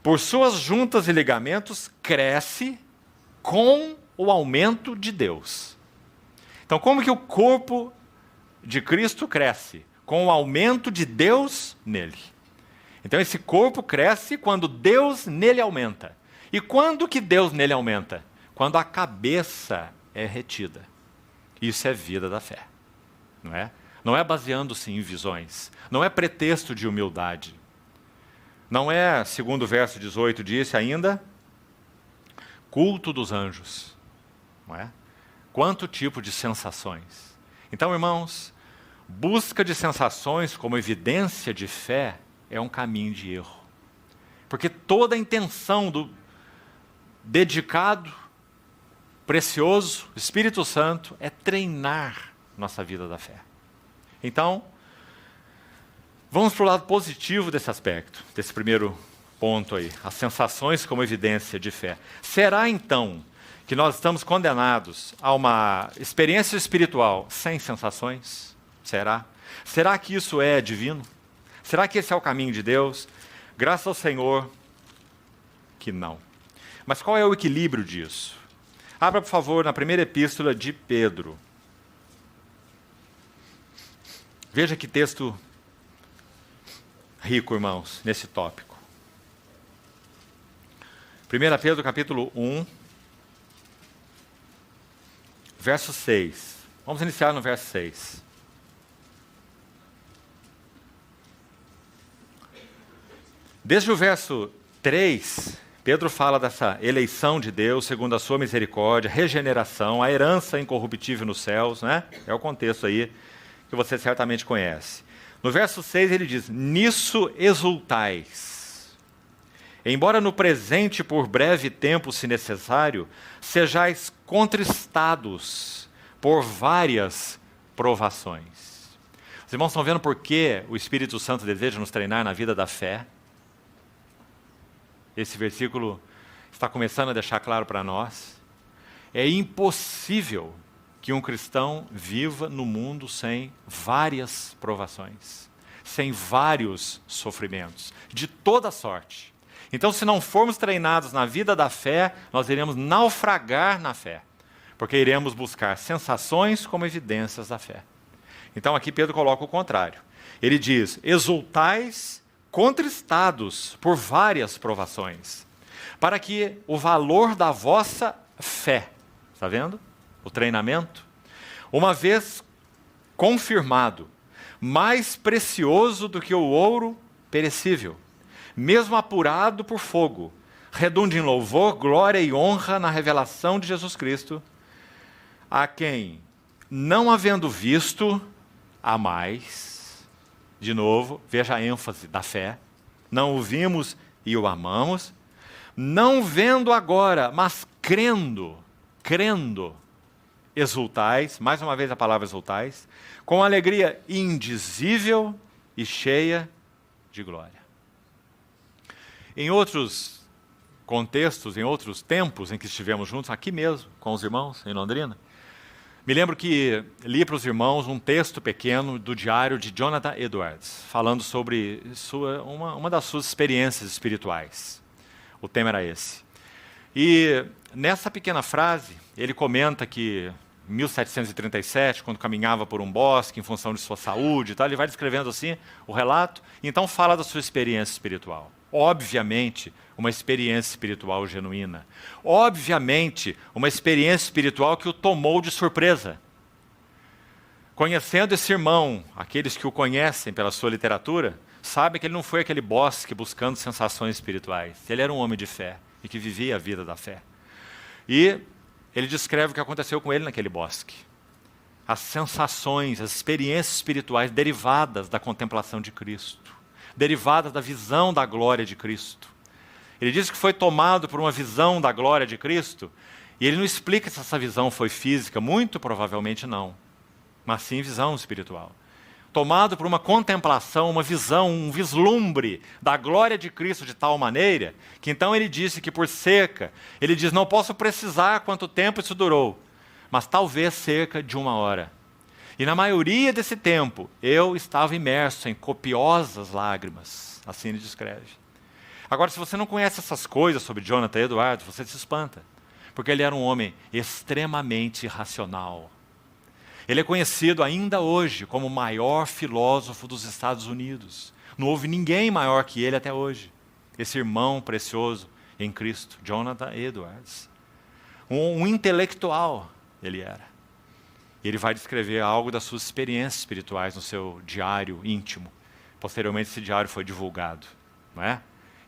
por suas juntas e ligamentos cresce com o aumento de Deus. Então, como que o corpo de Cristo cresce? Com o aumento de Deus nele. Então, esse corpo cresce quando Deus nele aumenta. E quando que Deus nele aumenta? Quando a cabeça é retida. Isso é vida da fé, não é? Não é baseando-se em visões, não é pretexto de humildade. Não é, segundo o verso 18 disse ainda, culto dos anjos, não é? Quanto tipo de sensações. Então, irmãos, busca de sensações como evidência de fé é um caminho de erro. Porque toda a intenção do dedicado, precioso, Espírito Santo, é treinar nossa vida da fé. Então, vamos para o lado positivo desse aspecto, desse primeiro ponto aí, as sensações como evidência de fé. Será então que nós estamos condenados a uma experiência espiritual sem sensações? Será? Será que isso é divino? Será que esse é o caminho de Deus? Graças ao Senhor que não. Mas qual é o equilíbrio disso? Abra, por favor, na primeira epístola de Pedro. Veja que texto rico, irmãos, nesse tópico. 1 Pedro, capítulo 1, verso 6. Vamos iniciar no verso 6. Desde o verso 3, Pedro fala dessa eleição de Deus segundo a sua misericórdia, regeneração, a herança incorruptível nos céus, né? É o contexto aí que você certamente conhece. No verso 6 ele diz, nisso exultais. Embora no presente, por breve tempo, se necessário, sejais contristados por várias provações. Os irmãos estão vendo por que o Espírito Santo deseja nos treinar na vida da fé? Esse versículo está começando a deixar claro para nós. É impossível que um cristão viva no mundo sem várias provações, sem vários sofrimentos, de toda sorte. Então, se não formos treinados na vida da fé, nós iremos naufragar na fé, porque iremos buscar sensações como evidências da fé. Então, aqui Pedro coloca o contrário. Ele diz, exultais contristados por várias provações, para que o valor da vossa fé, está vendo? O treinamento, uma vez confirmado, mais precioso do que o ouro perecível, mesmo apurado por fogo, redunde em louvor, glória e honra na revelação de Jesus Cristo, a quem, não havendo visto, há mais. De novo, veja a ênfase da fé. Não o vimos e o amamos. Não vendo agora, mas crendo, exultais, mais uma vez a palavra exultais, com alegria indizível e cheia de glória. Em outros contextos, em outros tempos em que estivemos juntos, aqui mesmo, com os irmãos, em Londrina, Me lembro que li para os irmãos um texto pequeno do diário de Jonathan Edwards, falando sobre uma das suas experiências espirituais. O tema era esse. E nessa pequena frase, ele comenta que em 1737, quando caminhava por um bosque em função de sua saúde e tal, ele vai descrevendo assim o relato, e então fala da sua experiência espiritual. Obviamente, uma experiência espiritual genuína. Obviamente, uma experiência espiritual que o tomou de surpresa. Conhecendo esse irmão, aqueles que o conhecem pela sua literatura, sabem que ele não foi aquele bosque buscando sensações espirituais. Ele era um homem de fé e que vivia a vida da fé. E ele descreve o que aconteceu com ele naquele bosque. As sensações, as experiências espirituais derivadas da contemplação de Cristo, derivadas da visão da glória de Cristo. Ele diz que foi tomado por uma visão da glória de Cristo, e ele não explica se essa visão foi física, muito provavelmente não, mas sim visão espiritual. Tomado por uma contemplação, uma visão, um vislumbre da glória de Cristo de tal maneira, que então ele disse que por cerca, ele diz, não posso precisar quanto tempo isso durou, mas talvez cerca de 1 hora. E na maioria desse tempo, eu estava imerso em copiosas lágrimas, assim ele descreve. Agora, se você não conhece essas coisas sobre Jonathan Edwards, você se espanta, porque ele era um homem extremamente racional. Ele é conhecido ainda hoje como o maior filósofo dos Estados Unidos. Não houve ninguém maior que ele até hoje. Esse irmão precioso em Cristo, Jonathan Edwards. Um intelectual ele era. Ele vai descrever algo das suas experiências espirituais no seu diário íntimo. Posteriormente, esse diário foi divulgado. Não é?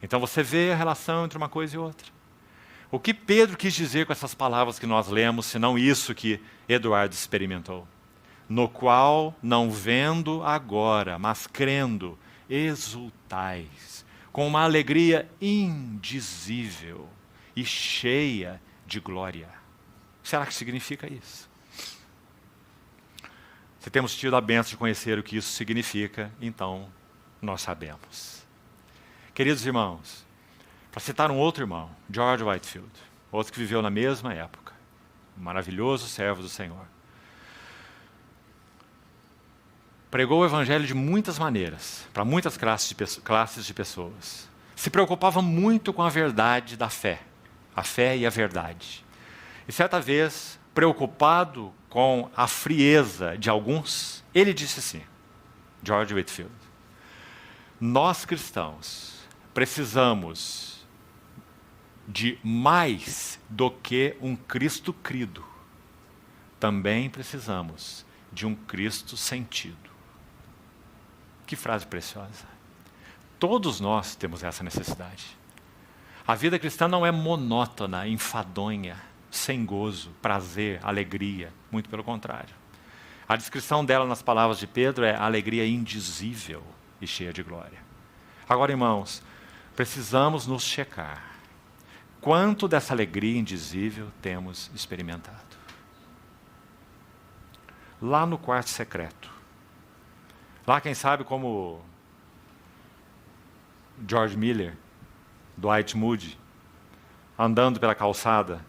Então você vê a relação entre uma coisa e outra. O que Pedro quis dizer com essas palavras que nós lemos, senão isso que Edwards experimentou? No qual, não vendo agora, mas crendo, exultais, com uma alegria indizível e cheia de glória. Será que significa isso? Se temos tido a bênção de conhecer o que isso significa, então nós sabemos. Queridos irmãos, para citar um outro irmão, George Whitefield, outro que viveu na mesma época, um maravilhoso servo do Senhor. Pregou o evangelho de muitas maneiras, para muitas classes de pessoas. Se preocupava muito com a verdade da fé, a fé e a verdade. E certa vez, preocupado com a frieza de alguns, ele disse assim, George Whitefield, nós cristãos precisamos de mais do que um Cristo crido. Também precisamos de um Cristo sentido. Que frase preciosa. Todos nós temos essa necessidade. A vida cristã não é monótona, enfadonha, sem gozo, prazer, alegria. Muito pelo contrário. A descrição dela nas palavras de Pedro é alegria indizível e cheia de glória. Agora, irmãos, precisamos nos checar. Quanto dessa alegria indizível temos experimentado? Lá no quarto secreto. Lá, quem sabe, como George Miller, Dwight Moody, andando pela calçada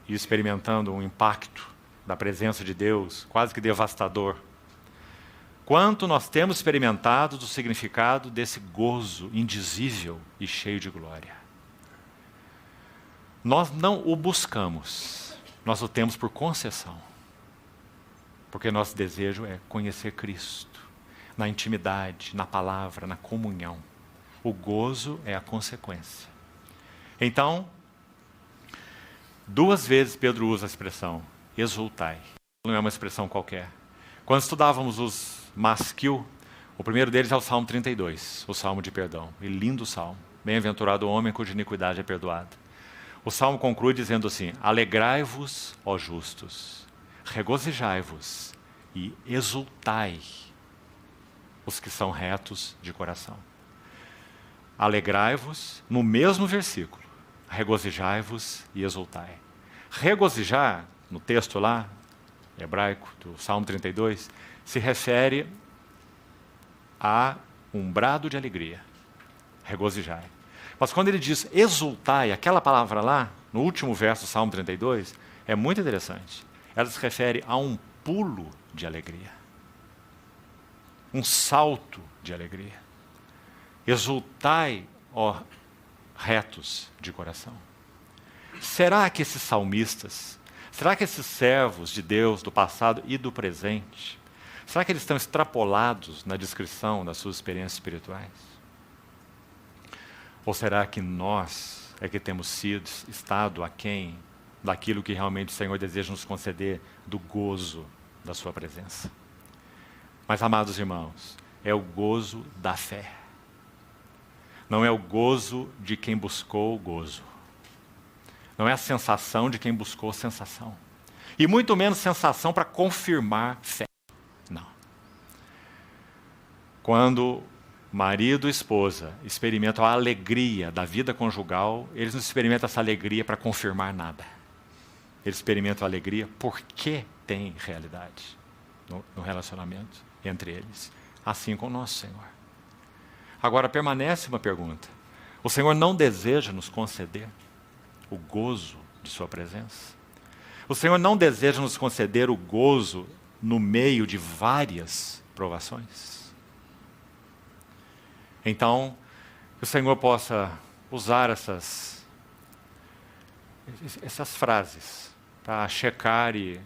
e experimentando um impacto da presença de Deus, quase que devastador. Quanto nós temos experimentado do significado desse gozo indizível e cheio de glória. Nós não o buscamos, nós o temos por concessão. Porque nosso desejo é conhecer Cristo, na intimidade, na palavra, na comunhão. O gozo é a consequência. Então, 2 vezes Pedro usa a expressão exultai. Não é uma expressão qualquer. Quando estudávamos os Masquil, o primeiro deles é o Salmo 32, o Salmo de perdão. E lindo salmo. Bem-aventurado o homem cuja iniquidade é perdoada. O salmo conclui dizendo assim, alegrai-vos, ó justos, regozijai-vos e exultai os que são retos de coração. Alegrai-vos, no mesmo versículo, regozijai-vos e exultai. Regozijar, no texto lá, hebraico, do Salmo 32, se refere a um brado de alegria. Regozijai. Mas quando ele diz exultai, aquela palavra lá, no último verso do Salmo 32, é muito interessante. ela se refere a um pulo de alegria, um salto de alegria. Exultai, ó retos de coração. Será que esses salmistas, será que esses servos de Deus do passado e do presente, será que eles estão extrapolados na descrição das suas experiências espirituais? Ou será que nós é que temos estado aquém daquilo que realmente o Senhor deseja nos conceder, do gozo da sua presença? Mas, amados irmãos, é o gozo da fé. Não é o gozo de quem buscou o gozo. Não é a sensação de quem buscou sensação. E muito menos sensação para confirmar fé. Não. Quando marido e esposa experimentam a alegria da vida conjugal, eles não experimentam essa alegria para confirmar nada. Eles experimentam a alegria porque tem realidade no relacionamento entre eles. Assim com o nosso Senhor. Agora, permanece uma pergunta. O Senhor não deseja nos conceder o gozo de sua presença? O Senhor não deseja nos conceder o gozo no meio de várias provações? Então, que o Senhor possa usar essas frases para checar e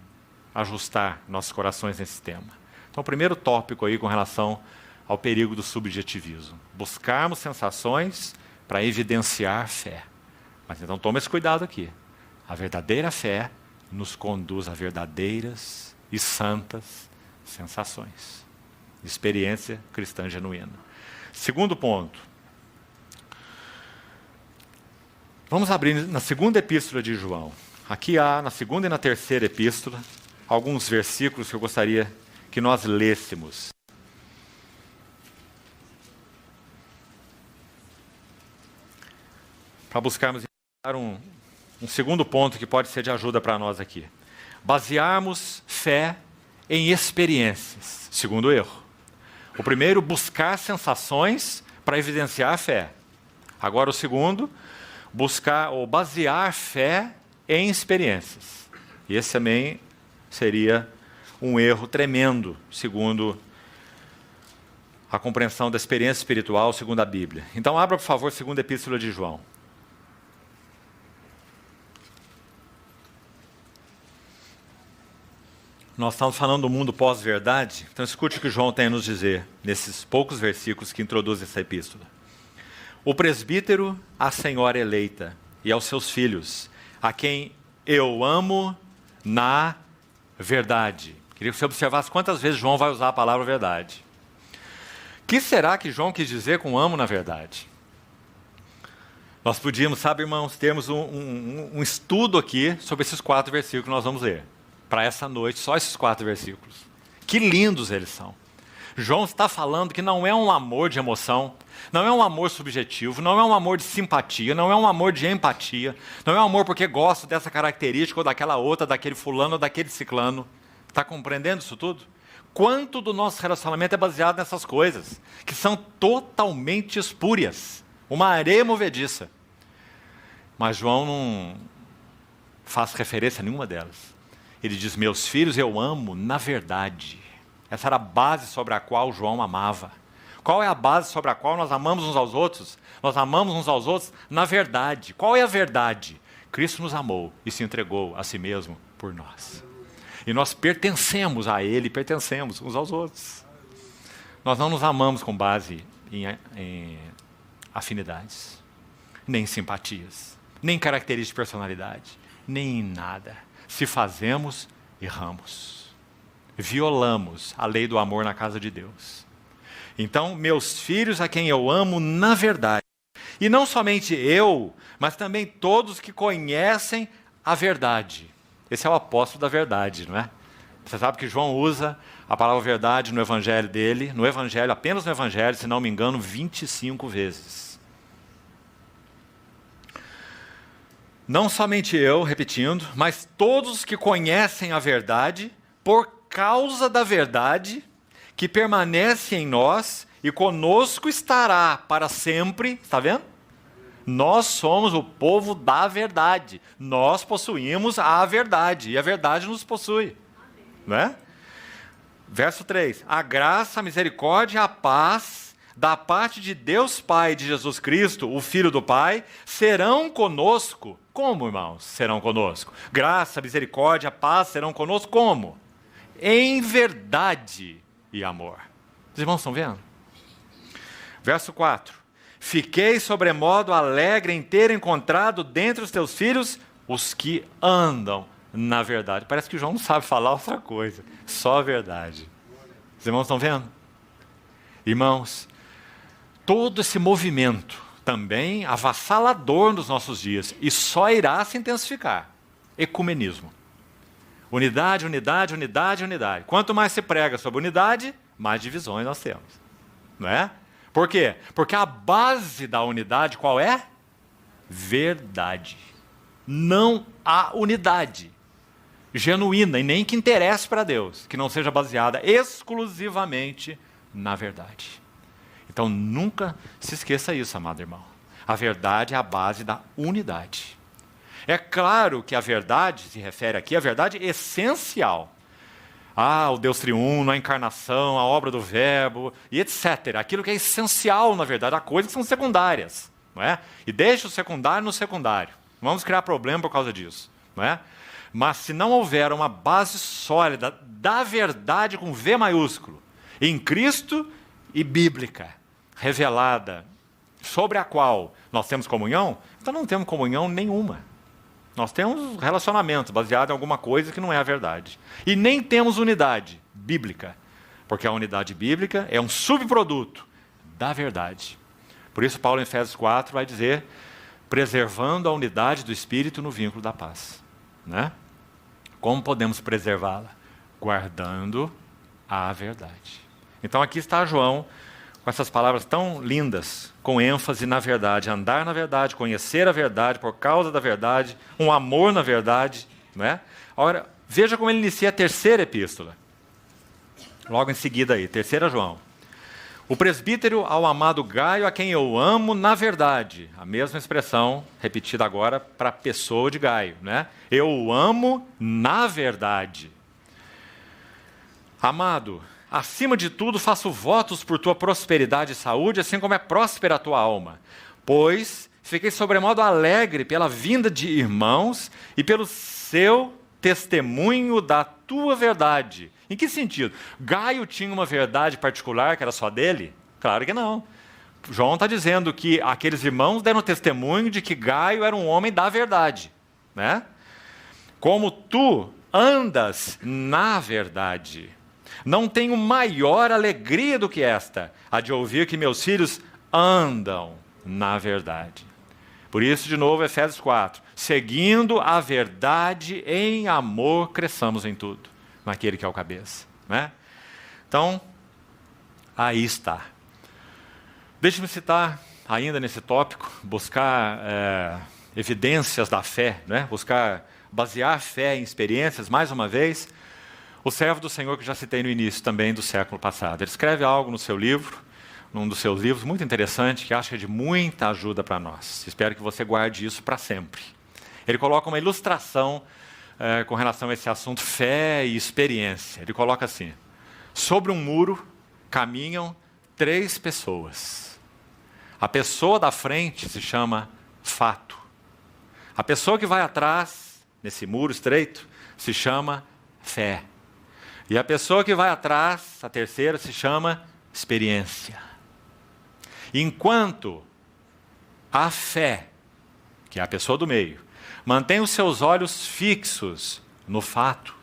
ajustar nossos corações nesse tema. Então, o primeiro tópico aí com relação ao perigo do subjetivismo. Buscarmos sensações para evidenciar fé. Mas então toma esse cuidado aqui. A verdadeira fé nos conduz a verdadeiras e santas sensações. Experiência cristã genuína. Segundo ponto. Vamos abrir na segunda epístola de João. Aqui há, na segunda e na terceira epístola, alguns versículos que eu gostaria que nós lêssemos. Para buscarmos um segundo ponto que pode ser de ajuda para nós aqui. Basearmos fé em experiências, segundo erro. O primeiro, buscar sensações para evidenciar a fé. Agora o segundo, buscar ou basear fé em experiências. E esse também seria um erro tremendo, segundo a compreensão da experiência espiritual, segundo a Bíblia. Então abra, por favor, a segunda epístola de João. Nós estamos falando do mundo pós-verdade, então escute o que João tem a nos dizer, nesses poucos versículos que introduzem essa epístola. O presbítero, a senhora eleita, e aos seus filhos, a quem eu amo na verdade. Queria que você observasse quantas vezes João vai usar a palavra verdade. O que será que João quis dizer com amo na verdade? Nós podíamos, sabe, irmãos, termos um estudo aqui sobre esses 4 versículos que nós vamos ler. Para essa noite, só esses 4 versículos. Que lindos eles são. João está falando que não é um amor de emoção, não é um amor subjetivo, não é um amor de simpatia, não é um amor de empatia, não é um amor porque gosto dessa característica ou daquela outra, daquele fulano ou daquele ciclano. Está compreendendo isso tudo? Quanto do nosso relacionamento é baseado nessas coisas, que são totalmente espúrias, uma areia movediça. Mas João não faz referência a nenhuma delas. Ele diz, meus filhos eu amo na verdade. Essa era a base sobre a qual João amava. Qual é a base sobre a qual nós amamos uns aos outros? Nós amamos uns aos outros na verdade. Qual é a verdade? Cristo nos amou e se entregou a si mesmo por nós. E nós pertencemos a Ele, pertencemos uns aos outros. Nós não nos amamos com base em afinidades, nem em simpatias, nem em características de personalidade, nem em nada. Se fazemos, erramos. Violamos a lei do amor na casa de Deus. Então, meus filhos a quem eu amo na verdade. E não somente eu, mas também todos que conhecem a verdade. Esse é o apóstolo da verdade, não é? Você sabe que João usa a palavra verdade no evangelho dele, no evangelho, apenas no evangelho, se não me engano, 25 vezes. Não somente eu, repetindo, mas todos que conhecem a verdade, por causa da verdade, que permanece em nós e conosco estará para sempre, está vendo? Nós somos o povo da verdade. Nós possuímos a verdade e a verdade nos possui. Não é? Verso 3. A graça, a misericórdia e a paz da parte de Deus Pai e de Jesus Cristo, o Filho do Pai, serão conosco. Como, irmãos, serão conosco? Graça, misericórdia, paz serão conosco como? Em verdade e amor. Os irmãos estão vendo? Verso 4. Fiquei sobremodo alegre em ter encontrado dentre os teus filhos os que andam na verdade. Parece que João não sabe falar outra coisa, só a verdade. Os irmãos estão vendo? Irmãos, todo esse movimento também avassalador nos nossos dias e só irá se intensificar. Ecumenismo. Unidade, unidade, unidade, unidade. Quanto mais se prega sobre unidade, mais divisões nós temos. Não é? Por quê? Porque a base da unidade qual é? Verdade. Não há unidade genuína e nem que interesse para Deus, que não seja baseada exclusivamente na verdade. Então nunca se esqueça isso, amado irmão. A verdade é a base da unidade. É claro que a verdade se refere aqui à verdade essencial. O Deus triuno, a encarnação, a obra do verbo, e etc. Aquilo que é essencial, na verdade, há coisas que são secundárias. Não é? E deixa o secundário no secundário. Não vamos criar problema por causa disso. Não é? Mas se não houver uma base sólida da verdade com V maiúsculo, em Cristo e bíblica, revelada, sobre a qual nós temos comunhão, então não temos comunhão nenhuma. Nós temos relacionamento baseado em alguma coisa que não é a verdade. E nem temos unidade bíblica, porque a unidade bíblica é um subproduto da verdade. Por isso Paulo em Efésios 4 vai dizer, preservando a unidade do Espírito no vínculo da paz. Né? Como podemos preservá-la? Guardando a verdade. Então aqui está João, com essas palavras tão lindas, com ênfase na verdade, andar na verdade, conhecer a verdade, por causa da verdade, um amor na verdade. Não é? Agora, veja como ele inicia a terceira epístola. Logo em seguida aí, 3 João. O presbítero ao amado Gaio, a quem eu amo na verdade. A mesma expressão repetida agora para a pessoa de Gaio. Né? Eu o amo na verdade. Amado, acima de tudo, faço votos por tua prosperidade e saúde, assim como é próspera a tua alma. Pois fiquei sobremodo alegre pela vinda de irmãos e pelo seu testemunho da tua verdade. Em que sentido? Gaio tinha uma verdade particular que era só dele? Claro que não. João está dizendo que aqueles irmãos deram testemunho de que Gaio era um homem da verdade. Né? Como tu andas na verdade. Não tenho maior alegria do que esta, a de ouvir que meus filhos andam na verdade. Por isso, de novo, Efésios 4. Seguindo a verdade em amor, cresçamos em tudo, naquele que é o cabeça. Né? Então, aí está. Deixe-me citar, ainda nesse tópico, buscar evidências da fé, né? Buscar basear fé em experiências, mais uma vez. O servo do Senhor que já citei no início também do século passado. Ele escreve algo no seu livro, num dos seus livros, muito interessante, que acho que é de muita ajuda para nós. Espero que você guarde isso para sempre. Ele coloca uma ilustração com relação a esse assunto fé e experiência. Ele coloca assim, sobre um muro caminham 3 pessoas. A pessoa da frente se chama fato. A pessoa que vai atrás, nesse muro estreito, se chama fé. E a pessoa que vai atrás, a terceira, se chama experiência. Enquanto a fé, que é a pessoa do meio, mantém os seus olhos fixos no fato,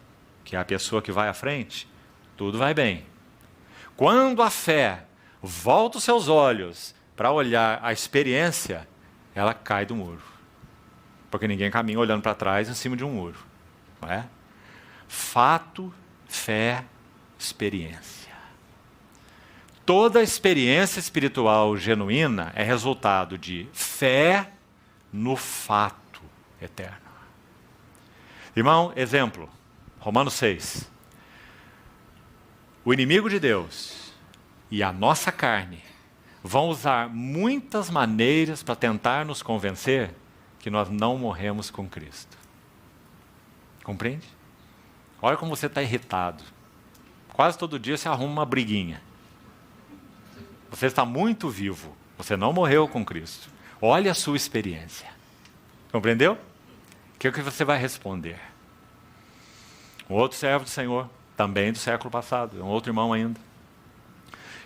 que é a pessoa que vai à frente, tudo vai bem. Quando a fé volta os seus olhos para olhar a experiência, ela cai do muro. Porque ninguém caminha olhando para trás em cima de um muro. Não é? Fato, fé, experiência. Toda experiência espiritual genuína é resultado de fé no fato eterno. Irmão, exemplo, Romanos 6. O inimigo de Deus e a nossa carne vão usar muitas maneiras para tentar nos convencer que nós não morremos com Cristo. Compreende? Olha como você está irritado. Quase todo dia você arruma uma briguinha. Você está muito vivo. Você não morreu com Cristo. Olha a sua experiência. Compreendeu? O que é que você vai responder? Um outro servo do Senhor, também do século passado, um outro irmão ainda,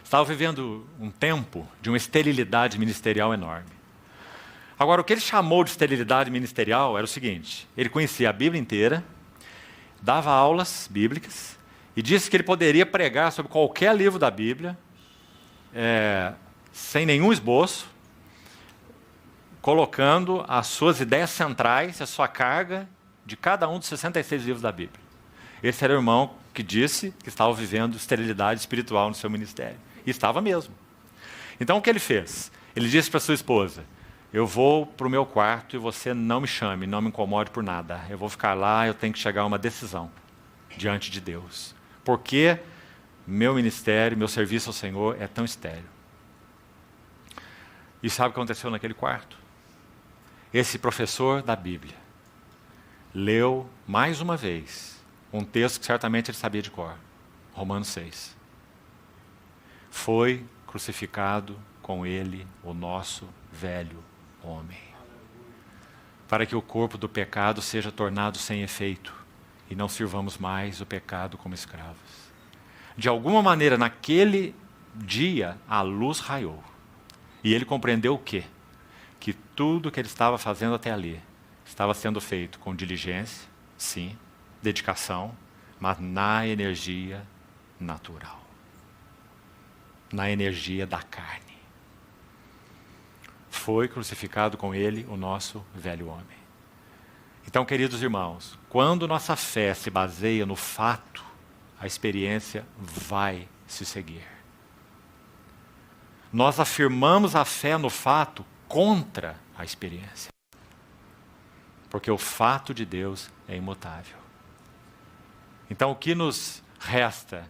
estava vivendo um tempo de uma esterilidade ministerial enorme. Agora, o que ele chamou de esterilidade ministerial era o seguinte: ele conhecia a Bíblia inteira, dava aulas bíblicas e disse que ele poderia pregar sobre qualquer livro da Bíblia, sem nenhum esboço, colocando as suas ideias centrais, a sua carga de cada um dos 66 livros da Bíblia. Esse era o irmão que disse que estava vivendo esterilidade espiritual no seu ministério. E estava mesmo. Então o que ele fez? Ele disse para sua esposa: eu vou para o meu quarto e você não me chame, não me incomode por nada. Eu vou ficar lá, eu tenho que chegar a uma decisão diante de Deus. Porque meu ministério, meu serviço ao Senhor é tão estéril. E sabe o que aconteceu naquele quarto? Esse professor da Bíblia leu mais uma vez um texto que certamente ele sabia de cor. Romanos 6. Foi crucificado com ele o nosso velho homem, para que o corpo do pecado seja tornado sem efeito e não sirvamos mais o pecado como escravos. De alguma maneira, naquele dia, a luz raiou. E ele compreendeu o quê? Que tudo que ele estava fazendo até ali estava sendo feito com diligência, sim, dedicação, mas na energia natural, na energia da carne. Foi crucificado com ele o nosso velho homem. Então, queridos irmãos, quando nossa fé se baseia no fato, a experiência vai se seguir. Nós afirmamos a fé no fato contra a experiência. Porque o fato de Deus é imutável. Então, o que nos resta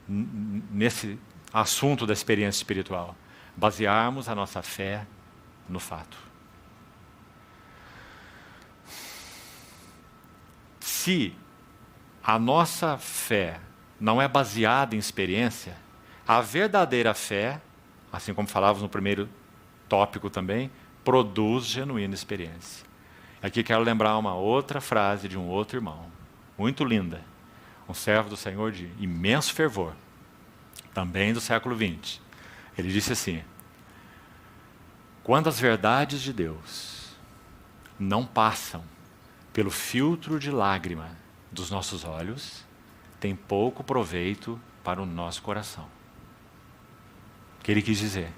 nesse assunto da experiência espiritual? Basearmos a nossa fé no fato. Se a nossa fé não é baseada em experiência, a verdadeira fé, assim como falávamos no primeiro tópico também, produz genuína experiência. Aqui quero lembrar uma outra frase de um outro irmão, muito linda, um servo do Senhor de imenso fervor, também do século XX. Ele disse assim: quando as verdades de Deus não passam pelo filtro de lágrima dos nossos olhos, tem pouco proveito para o nosso coração. O que ele quis dizer?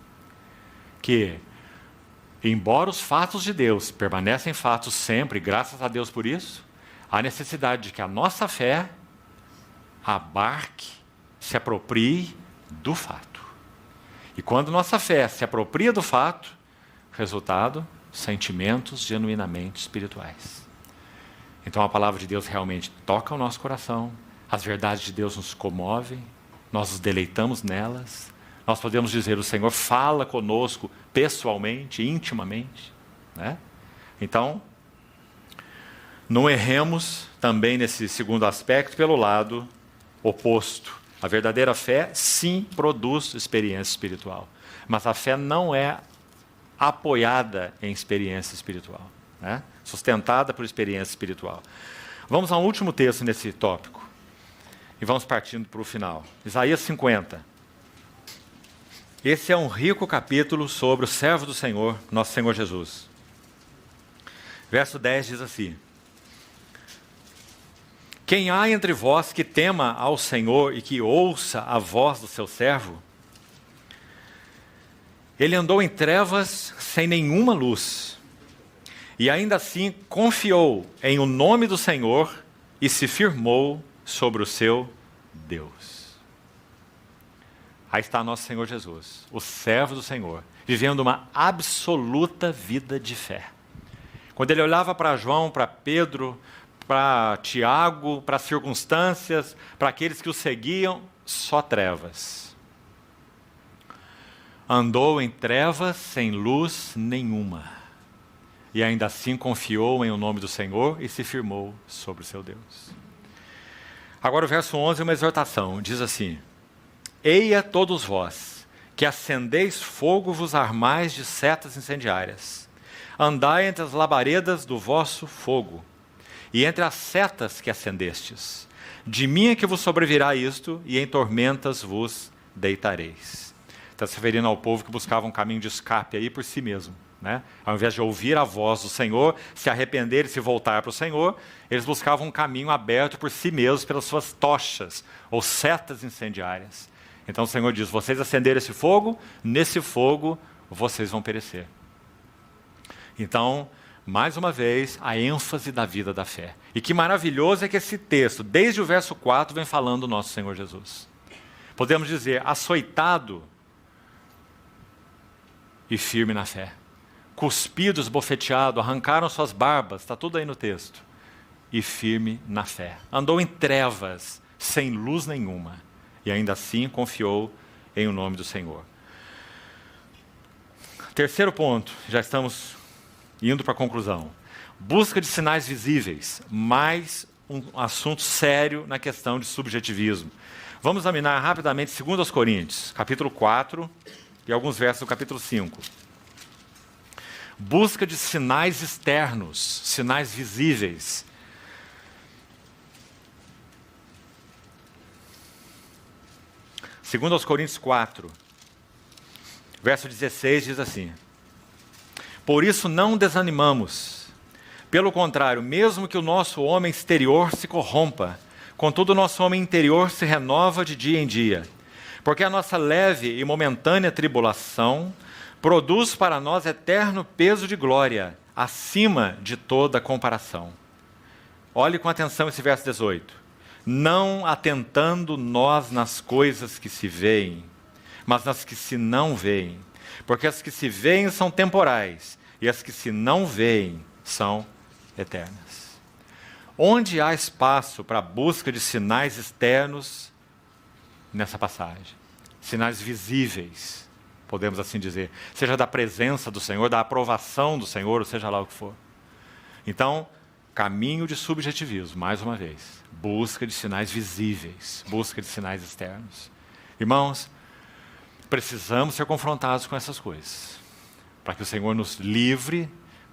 Que, embora os fatos de Deus permanecem fatos sempre, graças a Deus por isso, há necessidade de que a nossa fé abarque, se aproprie do fato. E quando nossa fé se apropria do fato, resultado, sentimentos genuinamente espirituais. Então a palavra de Deus realmente toca o nosso coração, as verdades de Deus nos comovem, nós nos deleitamos nelas, nós podemos dizer: o Senhor fala conosco pessoalmente, intimamente, né? Então, não erremos também nesse segundo aspecto pelo lado oposto. A verdadeira fé, sim, produz experiência espiritual, mas a fé não é apoiada em experiência espiritual, né? Sustentada por experiência espiritual. Vamos ao último texto nesse tópico, e vamos partindo para o final. Isaías 50. Esse é um rico capítulo sobre o servo do Senhor, nosso Senhor Jesus. Verso 10 diz assim: quem há entre vós que tema ao Senhor e que ouça a voz do seu servo? Ele andou em trevas sem nenhuma luz, e ainda assim confiou em o nome do Senhor e se firmou sobre o seu Deus. Aí está nosso Senhor Jesus, o servo do Senhor, vivendo uma absoluta vida de fé. Quando ele olhava para João, para Pedro, para Tiago, para as circunstâncias, para aqueles que o seguiam, só trevas. andou em trevas sem luz nenhuma, e ainda assim confiou em o nome do Senhor e se firmou sobre o seu Deus. Agora o verso 11 é uma exortação, diz assim: Eia todos vós, que acendeis fogo, vos armais de setas incendiárias. Andai entre as labaredas do vosso fogo, e entre as setas que acendestes. De mim é que vos sobrevirá isto, e em tormentas vos deitareis. Está se referindo ao povo que buscava um caminho de escape aí por si mesmo, né? Ao invés de ouvir a voz do Senhor, se arrepender e se voltar para o Senhor, eles buscavam um caminho aberto por si mesmos, pelas suas tochas, ou setas incendiárias. Então o Senhor diz: vocês acenderam esse fogo, nesse fogo vocês vão perecer. Então, mais uma vez, a ênfase da vida da fé. E que maravilhoso é que esse texto, desde o verso 4, vem falando do nosso Senhor Jesus. Podemos dizer, açoitado e firme na fé. Cuspido, esbofeteado, arrancaram suas barbas, está tudo aí no texto. E firme na fé. Andou em trevas, sem luz nenhuma. E ainda assim confiou em o nome do Senhor. Terceiro ponto, já estamos indo para a conclusão. Busca de sinais visíveis, mais um assunto sério na questão de subjetivismo. Vamos examinar rapidamente 2 Coríntios, capítulo 4 e alguns versos do capítulo 5. Busca de sinais externos, sinais visíveis. Segundo aos Coríntios 4, verso 16 diz assim: Por isso não desanimamos. Pelo contrário, mesmo que o nosso homem exterior se corrompa, contudo o nosso homem interior se renova de dia em dia. Porque a nossa leve e momentânea tribulação produz para nós eterno peso de glória, acima de toda comparação. Olhe com atenção esse verso 18. Não atentando nós nas coisas que se veem, mas nas que se não veem. Porque as que se veem são temporais, e as que se não veem são eternas. Onde há espaço para a busca de sinais externos nessa passagem? Sinais visíveis, podemos assim dizer. Seja da presença do Senhor, da aprovação do Senhor, ou seja lá o que for. Então, caminho de subjetivismo, mais uma vez. Busca de sinais visíveis, busca de sinais externos. Irmãos, precisamos ser confrontados com essas coisas, para que o Senhor nos livre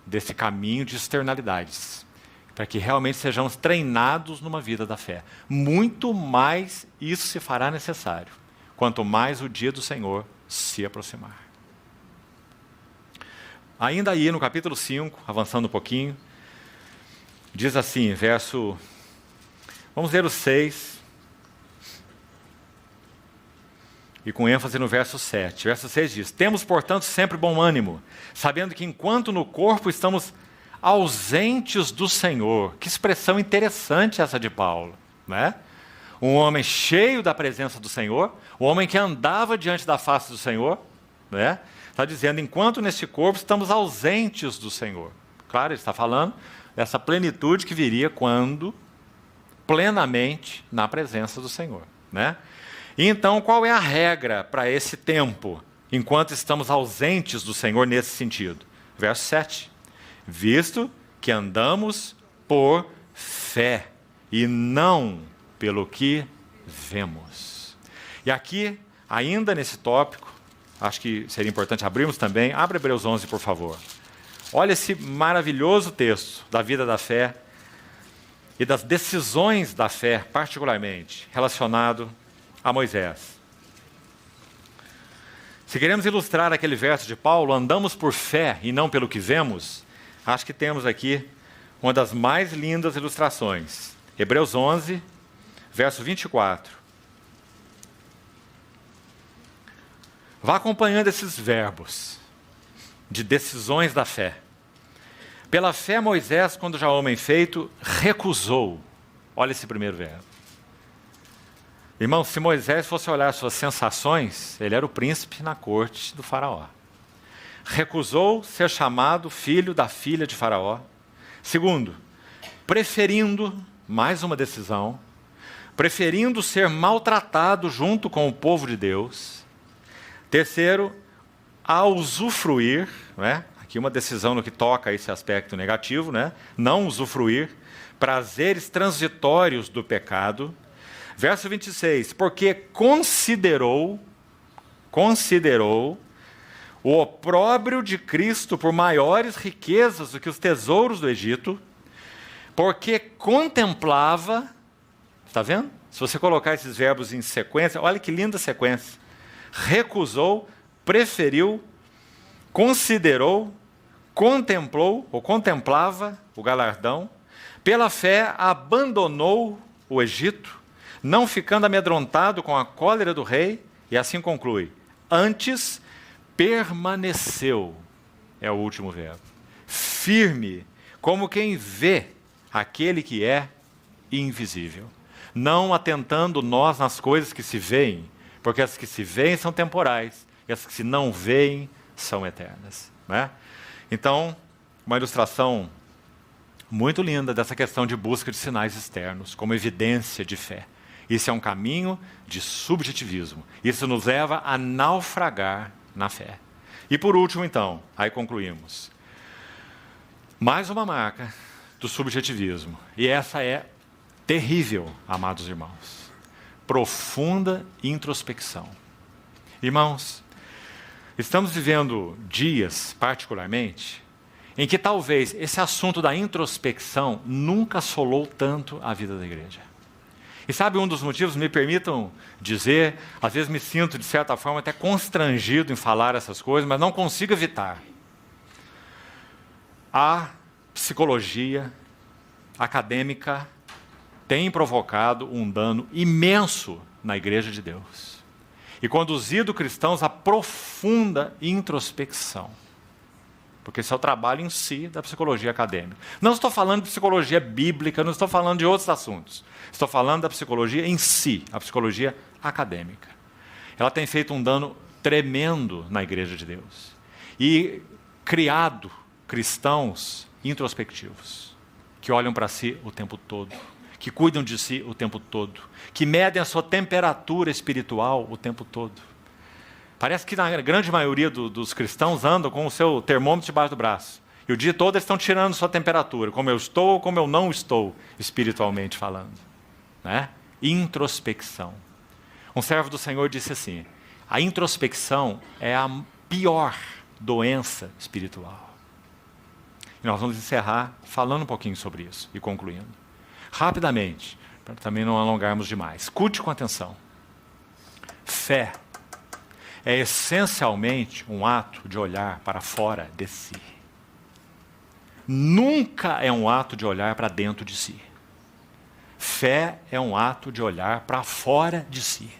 desse caminho de externalidades, para que realmente sejamos treinados numa vida da fé. Muito mais isso se fará necessário, quanto mais o dia do Senhor se aproximar. Ainda aí no capítulo 5, avançando um pouquinho, diz assim, vamos ler o 6, e com ênfase no verso 7. Verso 6 diz: Temos, portanto, sempre bom ânimo, sabendo que enquanto no corpo estamos ausentes do Senhor. Que expressão interessante essa de Paulo, né? Um homem cheio da presença do Senhor, um homem que andava diante da face do Senhor, né? Está dizendo, enquanto neste corpo estamos ausentes do Senhor. Claro, ele está falando dessa plenitude que viria quando plenamente na presença do Senhor, né? E então, qual é a regra para esse tempo, enquanto estamos ausentes do Senhor nesse sentido? Verso 7. Visto que andamos por fé e não pelo que vemos. E aqui, ainda nesse tópico, acho que seria importante abrirmos também. Abre Hebreus 11, por favor. Olha esse maravilhoso texto da vida da fé e das decisões da fé, particularmente, relacionado a Moisés. Se queremos ilustrar aquele verso de Paulo, andamos por fé e não pelo que vemos, acho que temos aqui uma das mais lindas ilustrações. Hebreus 11, verso 24. Vá acompanhando esses verbos de decisões da fé. Pela fé, Moisés, quando já homem feito, recusou. Olha esse primeiro verbo. Irmão, se Moisés fosse olhar suas sensações, ele era o príncipe na corte do faraó. Recusou ser chamado filho da filha de faraó. Segundo, preferindo, mais uma decisão, preferindo ser maltratado junto com o povo de Deus. Terceiro, a usufruir, né? Aqui uma decisão no que toca a esse aspecto negativo, né? Não usufruir prazeres transitórios do pecado. Verso 26, porque considerou o opróbrio de Cristo por maiores riquezas do que os tesouros do Egito, porque contemplava, está vendo? Se você colocar esses verbos em sequência, olha que linda sequência. Recusou, preferiu, considerou, contemplou, ou contemplava o galardão, pela fé abandonou o Egito, não ficando amedrontado com a cólera do rei, e assim conclui, antes permaneceu, é o último verbo, firme, como quem vê aquele que é invisível, não atentando nós nas coisas que se veem, porque as que se veem são temporais, e as que se não veem são eternas. Né? Então, uma ilustração muito linda dessa questão de busca de sinais externos, como evidência de fé. Isso é um caminho de subjetivismo. Isso nos leva a naufragar na fé. E por último, então, aí concluímos. Mais uma marca do subjetivismo. E essa é terrível, amados irmãos. Profunda introspecção. Irmãos, estamos vivendo dias, particularmente, em que talvez esse assunto da introspecção nunca assolou tanto a vida da igreja. E sabe um dos motivos, me permitam dizer, às vezes me sinto, de certa forma, até constrangido em falar essas coisas, mas não consigo evitar. A psicologia acadêmica tem provocado um dano imenso na igreja de Deus e conduzido cristãos a profunda introspecção. Porque esse é o trabalho em si da psicologia acadêmica. Não estou falando de psicologia bíblica, não estou falando de outros assuntos. Estou falando da psicologia em si, a psicologia acadêmica. Ela tem feito um dano tremendo na igreja de Deus. E criado cristãos introspectivos, que olham para si o tempo todo, que cuidam de si o tempo todo, que medem a sua temperatura espiritual o tempo todo. Parece que na grande maioria dos cristãos andam com o seu termômetro debaixo do braço. E o dia todo eles estão tirando sua temperatura, como eu estou ou como eu não estou, espiritualmente falando. Né? Introspecção. Um servo do Senhor disse assim, a introspecção é a pior doença espiritual. E nós vamos encerrar falando um pouquinho sobre isso e concluindo. Rapidamente, para também não alongarmos demais. Escute com atenção. Fé é essencialmente um ato de olhar para fora de si. Nunca é um ato de olhar para dentro de si. Fé é um ato de olhar para fora de si.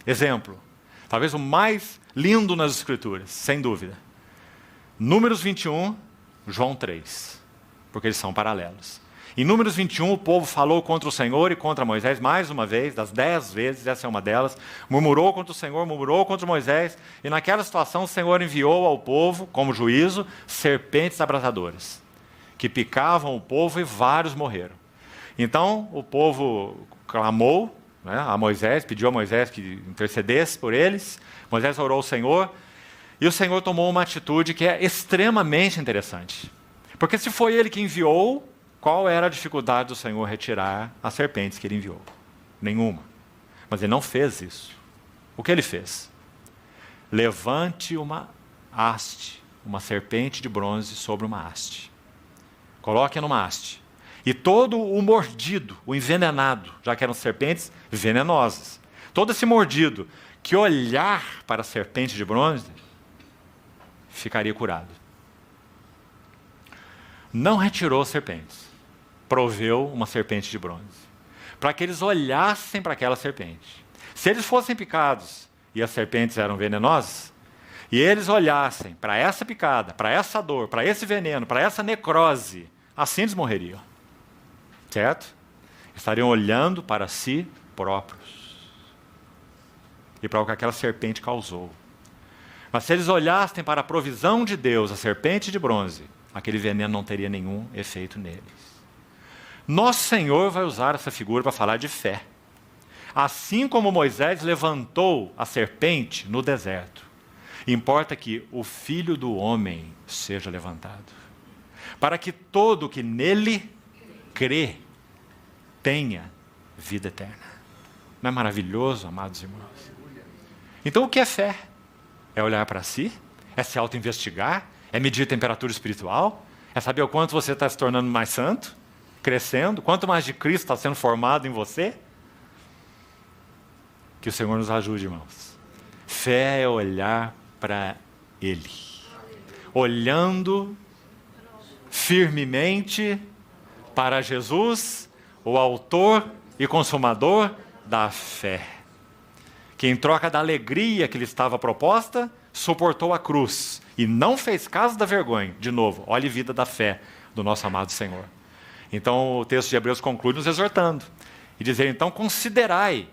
Exemplo, talvez o mais lindo nas Escrituras, sem dúvida. Números 21, João 3, porque eles são paralelos. Em Números 21, o povo falou contra o Senhor e contra Moisés, mais uma vez, das 10 vezes, essa é uma delas, murmurou contra o Senhor, murmurou contra Moisés, e naquela situação o Senhor enviou ao povo, como juízo, serpentes abrasadoras, que picavam o povo e vários morreram. Então, o povo clamou, né, a Moisés, pediu a Moisés que intercedesse por eles, Moisés orou ao Senhor, e o Senhor tomou uma atitude que é extremamente interessante. Porque se foi ele que enviou, qual era a dificuldade do Senhor retirar as serpentes que ele enviou? Nenhuma. Mas ele não fez isso. O que ele fez? Levante uma haste, uma serpente de bronze sobre uma haste. Coloque-a numa haste. E todo o mordido, o envenenado, já que eram serpentes venenosas, todo esse mordido que olhar para a serpente de bronze, ficaria curado. Não retirou as serpentes. Proveu uma serpente de bronze, para que eles olhassem para aquela serpente. Se eles fossem picados e as serpentes eram venenosas, e eles olhassem para essa picada, para essa dor, para esse veneno, para essa necrose, assim eles morreriam. Certo? Estariam olhando para si próprios e para o que aquela serpente causou. Mas se eles olhassem para a provisão de Deus, a serpente de bronze, aquele veneno não teria nenhum efeito neles. Nosso Senhor vai usar essa figura para falar de fé. Assim como Moisés levantou a serpente no deserto Importa que o Filho do Homem seja levantado, para que todo que nele crê tenha vida eterna. Não é maravilhoso, amados irmãos? Então o que é fé? É olhar para si? É se auto-investigar? É medir a temperatura espiritual? É saber o quanto você está se tornando mais santo? Crescendo? Quanto mais de Cristo está sendo formado em você? Que o Senhor nos ajude, irmãos. Fé é olhar para Ele. Olhando firmemente para Jesus, o autor e consumador da fé. Que em troca da alegria que lhe estava proposta, suportou a cruz e não fez caso da vergonha. De novo, olhe a vida da fé do nosso amado Senhor. Então o texto de Hebreus conclui nos exortando e dizer, então considerai,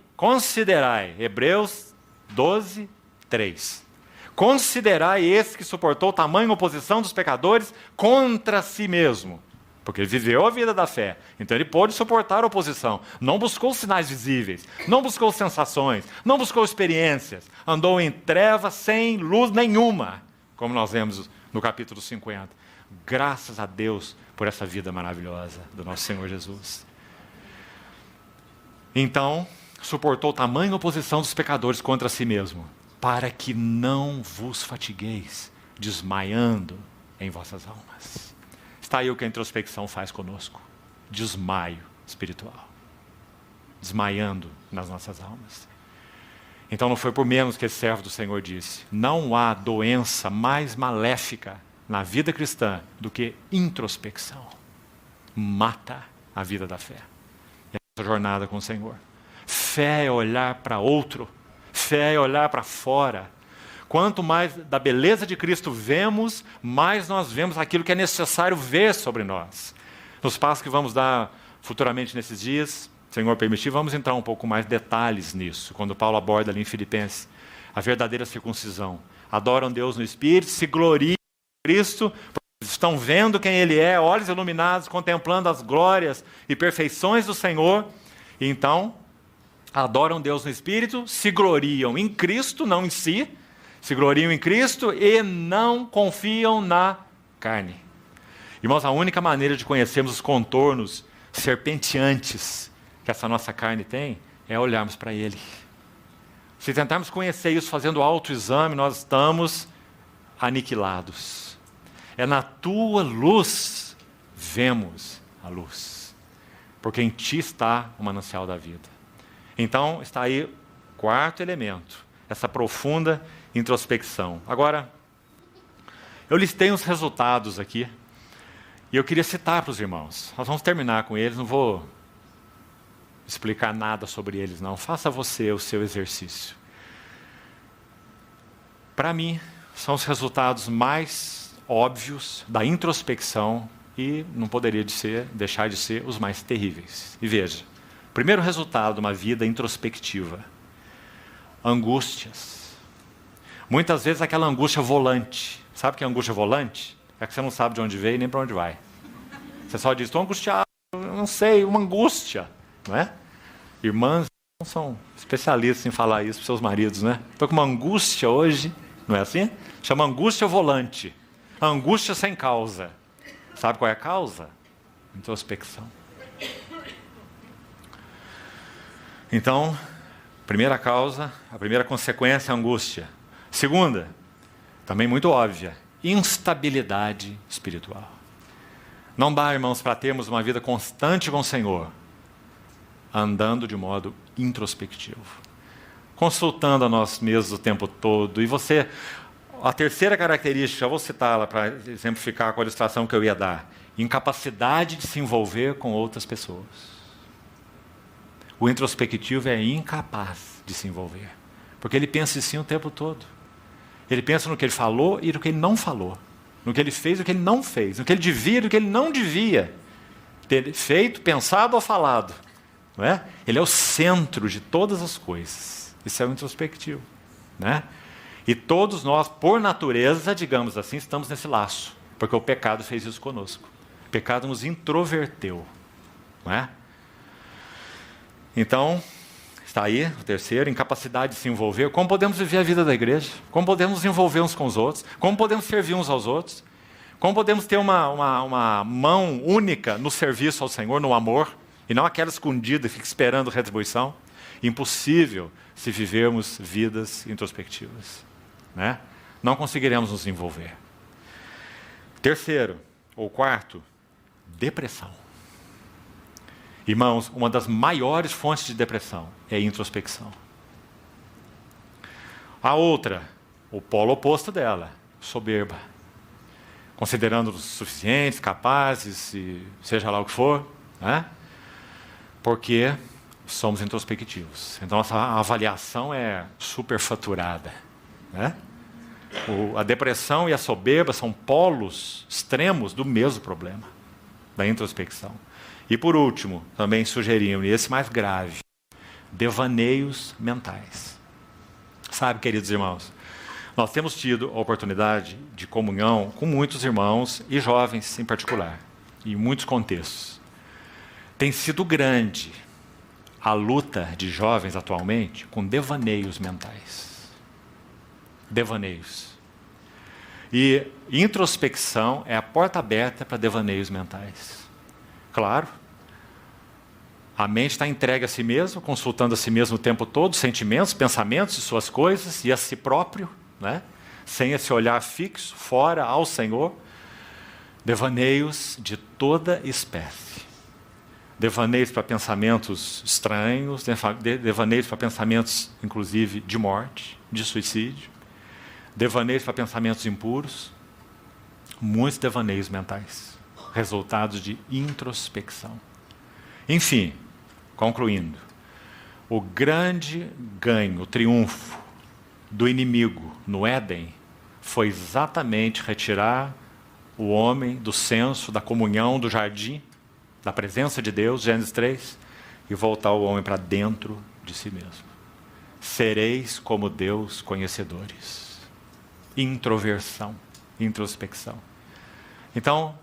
Hebreus 12, 3. Considerai esse que suportou tamanha oposição dos pecadores contra si mesmo. Porque ele viveu a vida da fé. Então ele pôde suportar a oposição. Não buscou sinais visíveis. Não buscou sensações. Não buscou experiências. Andou em trevas sem luz nenhuma. Como nós vemos no capítulo 50. Graças a Deus por essa vida maravilhosa do nosso Senhor Jesus. Então, suportou tamanha oposição dos pecadores contra si mesmo. Para que não vos fatigueis, desmaiando em vossas almas. Está aí o que a introspecção faz conosco. Desmaio espiritual. Desmaiando nas nossas almas. Então não foi por menos que esse servo do Senhor disse, não há doença mais maléfica na vida cristã do que introspecção. Mata a vida da fé. E a jornada com o Senhor. Fé é olhar para outro. Fé é olhar para fora. Quanto mais da beleza de Cristo vemos, mais nós vemos aquilo que é necessário ver sobre nós. Nos passos que vamos dar futuramente nesses dias, se o Senhor permitir, vamos entrar um pouco mais detalhes nisso. Quando Paulo aborda ali em Filipenses, a verdadeira circuncisão. Adoram Deus no Espírito, se gloriam em Cristo, estão vendo quem Ele é, olhos iluminados, contemplando as glórias e perfeições do Senhor. E então, adoram Deus no Espírito, se gloriam em Cristo, não em si, se gloriam em Cristo e não confiam na carne. Irmãos, a única maneira de conhecermos os contornos serpenteantes que essa nossa carne tem é olharmos para Ele. Se tentarmos conhecer isso fazendo autoexame, nós estamos aniquilados. É na tua luz vemos a luz, porque em ti está o manancial da vida. Então está aí o quarto elemento, essa profunda introspecção. Agora, eu listei uns resultados aqui, e eu queria citar para os irmãos. Nós vamos terminar com eles, não vou explicar nada sobre eles, não. Faça você o seu exercício. Para mim, são os resultados mais óbvios da introspecção e não poderia deixar de ser os mais terríveis. E veja, primeiro resultado de uma vida introspectiva: angústias. Muitas vezes aquela angústia volante. Sabe o que é angústia volante? É que você não sabe de onde veio e nem para onde vai. Você só diz, estou angustiado, eu não sei, uma angústia. Não é? Irmãs não são especialistas em falar isso para seus maridos, né? Estou com uma angústia hoje, não é assim? Chama angústia volante. Angústia sem causa. Sabe qual é a causa? Introspecção. Então, primeira causa, a primeira consequência é a angústia. Segunda, também muito óbvia, instabilidade espiritual. Não dá, irmãos, para termos uma vida constante com o Senhor, andando de modo introspectivo, consultando a nós mesmos o tempo todo. E você, a terceira característica, eu vou citá-la para exemplificar com a ilustração que eu ia dar: incapacidade de se envolver com outras pessoas. O introspectivo é incapaz de se envolver, porque ele pensa em si o tempo todo. Ele pensa no que ele falou e no que ele não falou, no que ele fez e no que ele não fez, no que ele devia e no que ele não devia ter feito, pensado ou falado. Não é? Ele é o centro de todas as coisas. Isso é o introspectivo. Né? E todos nós, por natureza, digamos assim, estamos nesse laço, porque o pecado fez isso conosco. O pecado nos introverteu. Não é? Então, Está aí, o terceiro, incapacidade de se envolver. Como podemos viver a vida da igreja? Como podemos nos envolver uns com os outros? Como podemos servir uns aos outros? Como podemos ter uma mão única no serviço ao Senhor, no amor, e não aquela escondida e fica esperando retribuição? Impossível se vivermos vidas introspectivas, né? Não conseguiremos nos envolver. Terceiro, ou quarto, depressão. Irmãos, uma das maiores fontes de depressão é a introspecção. A outra, o polo oposto dela, soberba. Considerando-nos suficientes, capazes, e seja lá o que for, né? Porque somos introspectivos. Então, nossa avaliação é superfaturada, né? A depressão e a soberba são polos extremos do mesmo problema, da introspecção. E por último, também sugerimos, e esse mais grave, devaneios mentais. Sabe, queridos irmãos, nós temos tido a oportunidade de comunhão com muitos irmãos e jovens em particular, em muitos contextos. Tem sido grande a luta de jovens atualmente com devaneios mentais. Devaneios. E introspecção é a porta aberta para devaneios mentais. Claro, a mente está entregue a si mesmo, consultando a si mesmo o tempo todo, sentimentos, pensamentos e suas coisas, e a si próprio, né? Sem esse olhar fixo, fora ao Senhor. Devaneios de toda espécie. Devaneios para pensamentos estranhos, devaneios para pensamentos, inclusive, de morte, de suicídio. Devaneios para pensamentos impuros, muitos devaneios mentais, resultados de introspecção. Enfim, concluindo, o grande ganho, o triunfo do inimigo no Éden foi exatamente retirar o homem do senso, da comunhão, do jardim, da presença de Deus, Gênesis 3, e voltar o homem para dentro de si mesmo. Sereis como Deus conhecedores. Introversão, introspecção. Então,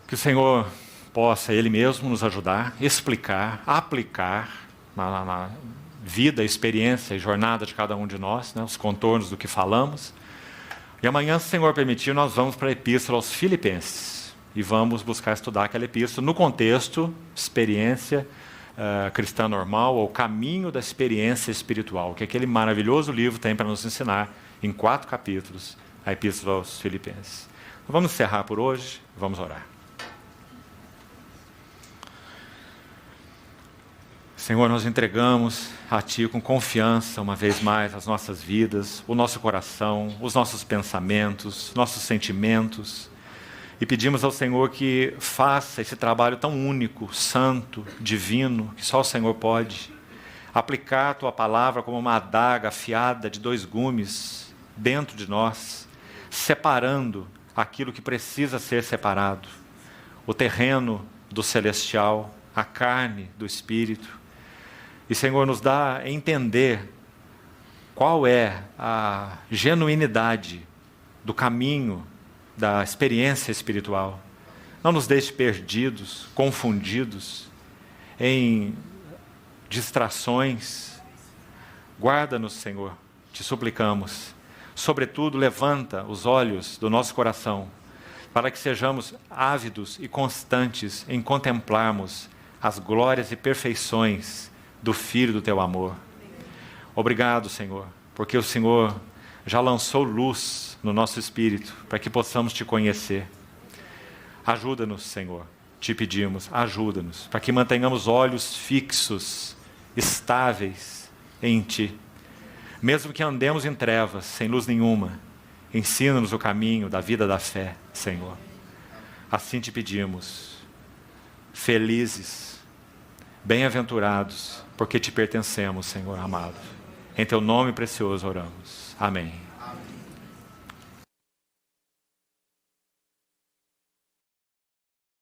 que o Senhor possa Ele mesmo nos ajudar, explicar, aplicar na vida, experiência e jornada de cada um de nós, né, os contornos do que falamos. E amanhã, se o Senhor permitir, nós vamos para a Epístola aos Filipenses e vamos buscar estudar aquela epístola no contexto experiência cristã normal, ou caminho da experiência espiritual, que aquele maravilhoso livro tem para nos ensinar em 4 capítulos, a Epístola aos Filipenses. Então, vamos encerrar por hoje, vamos orar. Senhor, nós entregamos a Ti com confiança, uma vez mais, as nossas vidas, o nosso coração, os nossos pensamentos, nossos sentimentos, e pedimos ao Senhor que faça esse trabalho tão único, santo, divino, que só o Senhor pode, aplicar a Tua palavra como uma adaga afiada de 2 gumes, dentro de nós, separando aquilo que precisa ser separado, o terreno do celestial, a carne do espírito. E, Senhor, nos dá a entender qual é a genuinidade do caminho da experiência espiritual. Não nos deixe perdidos, confundidos, em distrações. Guarda-nos, Senhor, te suplicamos. Sobretudo, levanta os olhos do nosso coração para que sejamos ávidos e constantes em contemplarmos as glórias e perfeições do Filho do Teu amor. Obrigado, Senhor, porque o Senhor já lançou luz no nosso espírito para que possamos Te conhecer. Ajuda-nos, Senhor, Te pedimos, ajuda-nos, para que mantenhamos olhos fixos, estáveis em Ti. Mesmo que andemos em trevas, sem luz nenhuma, ensina-nos o caminho da vida da fé, Senhor. Assim Te pedimos, felizes, bem-aventurados, porque Te pertencemos, Senhor amado. Em Teu nome precioso oramos. Amém.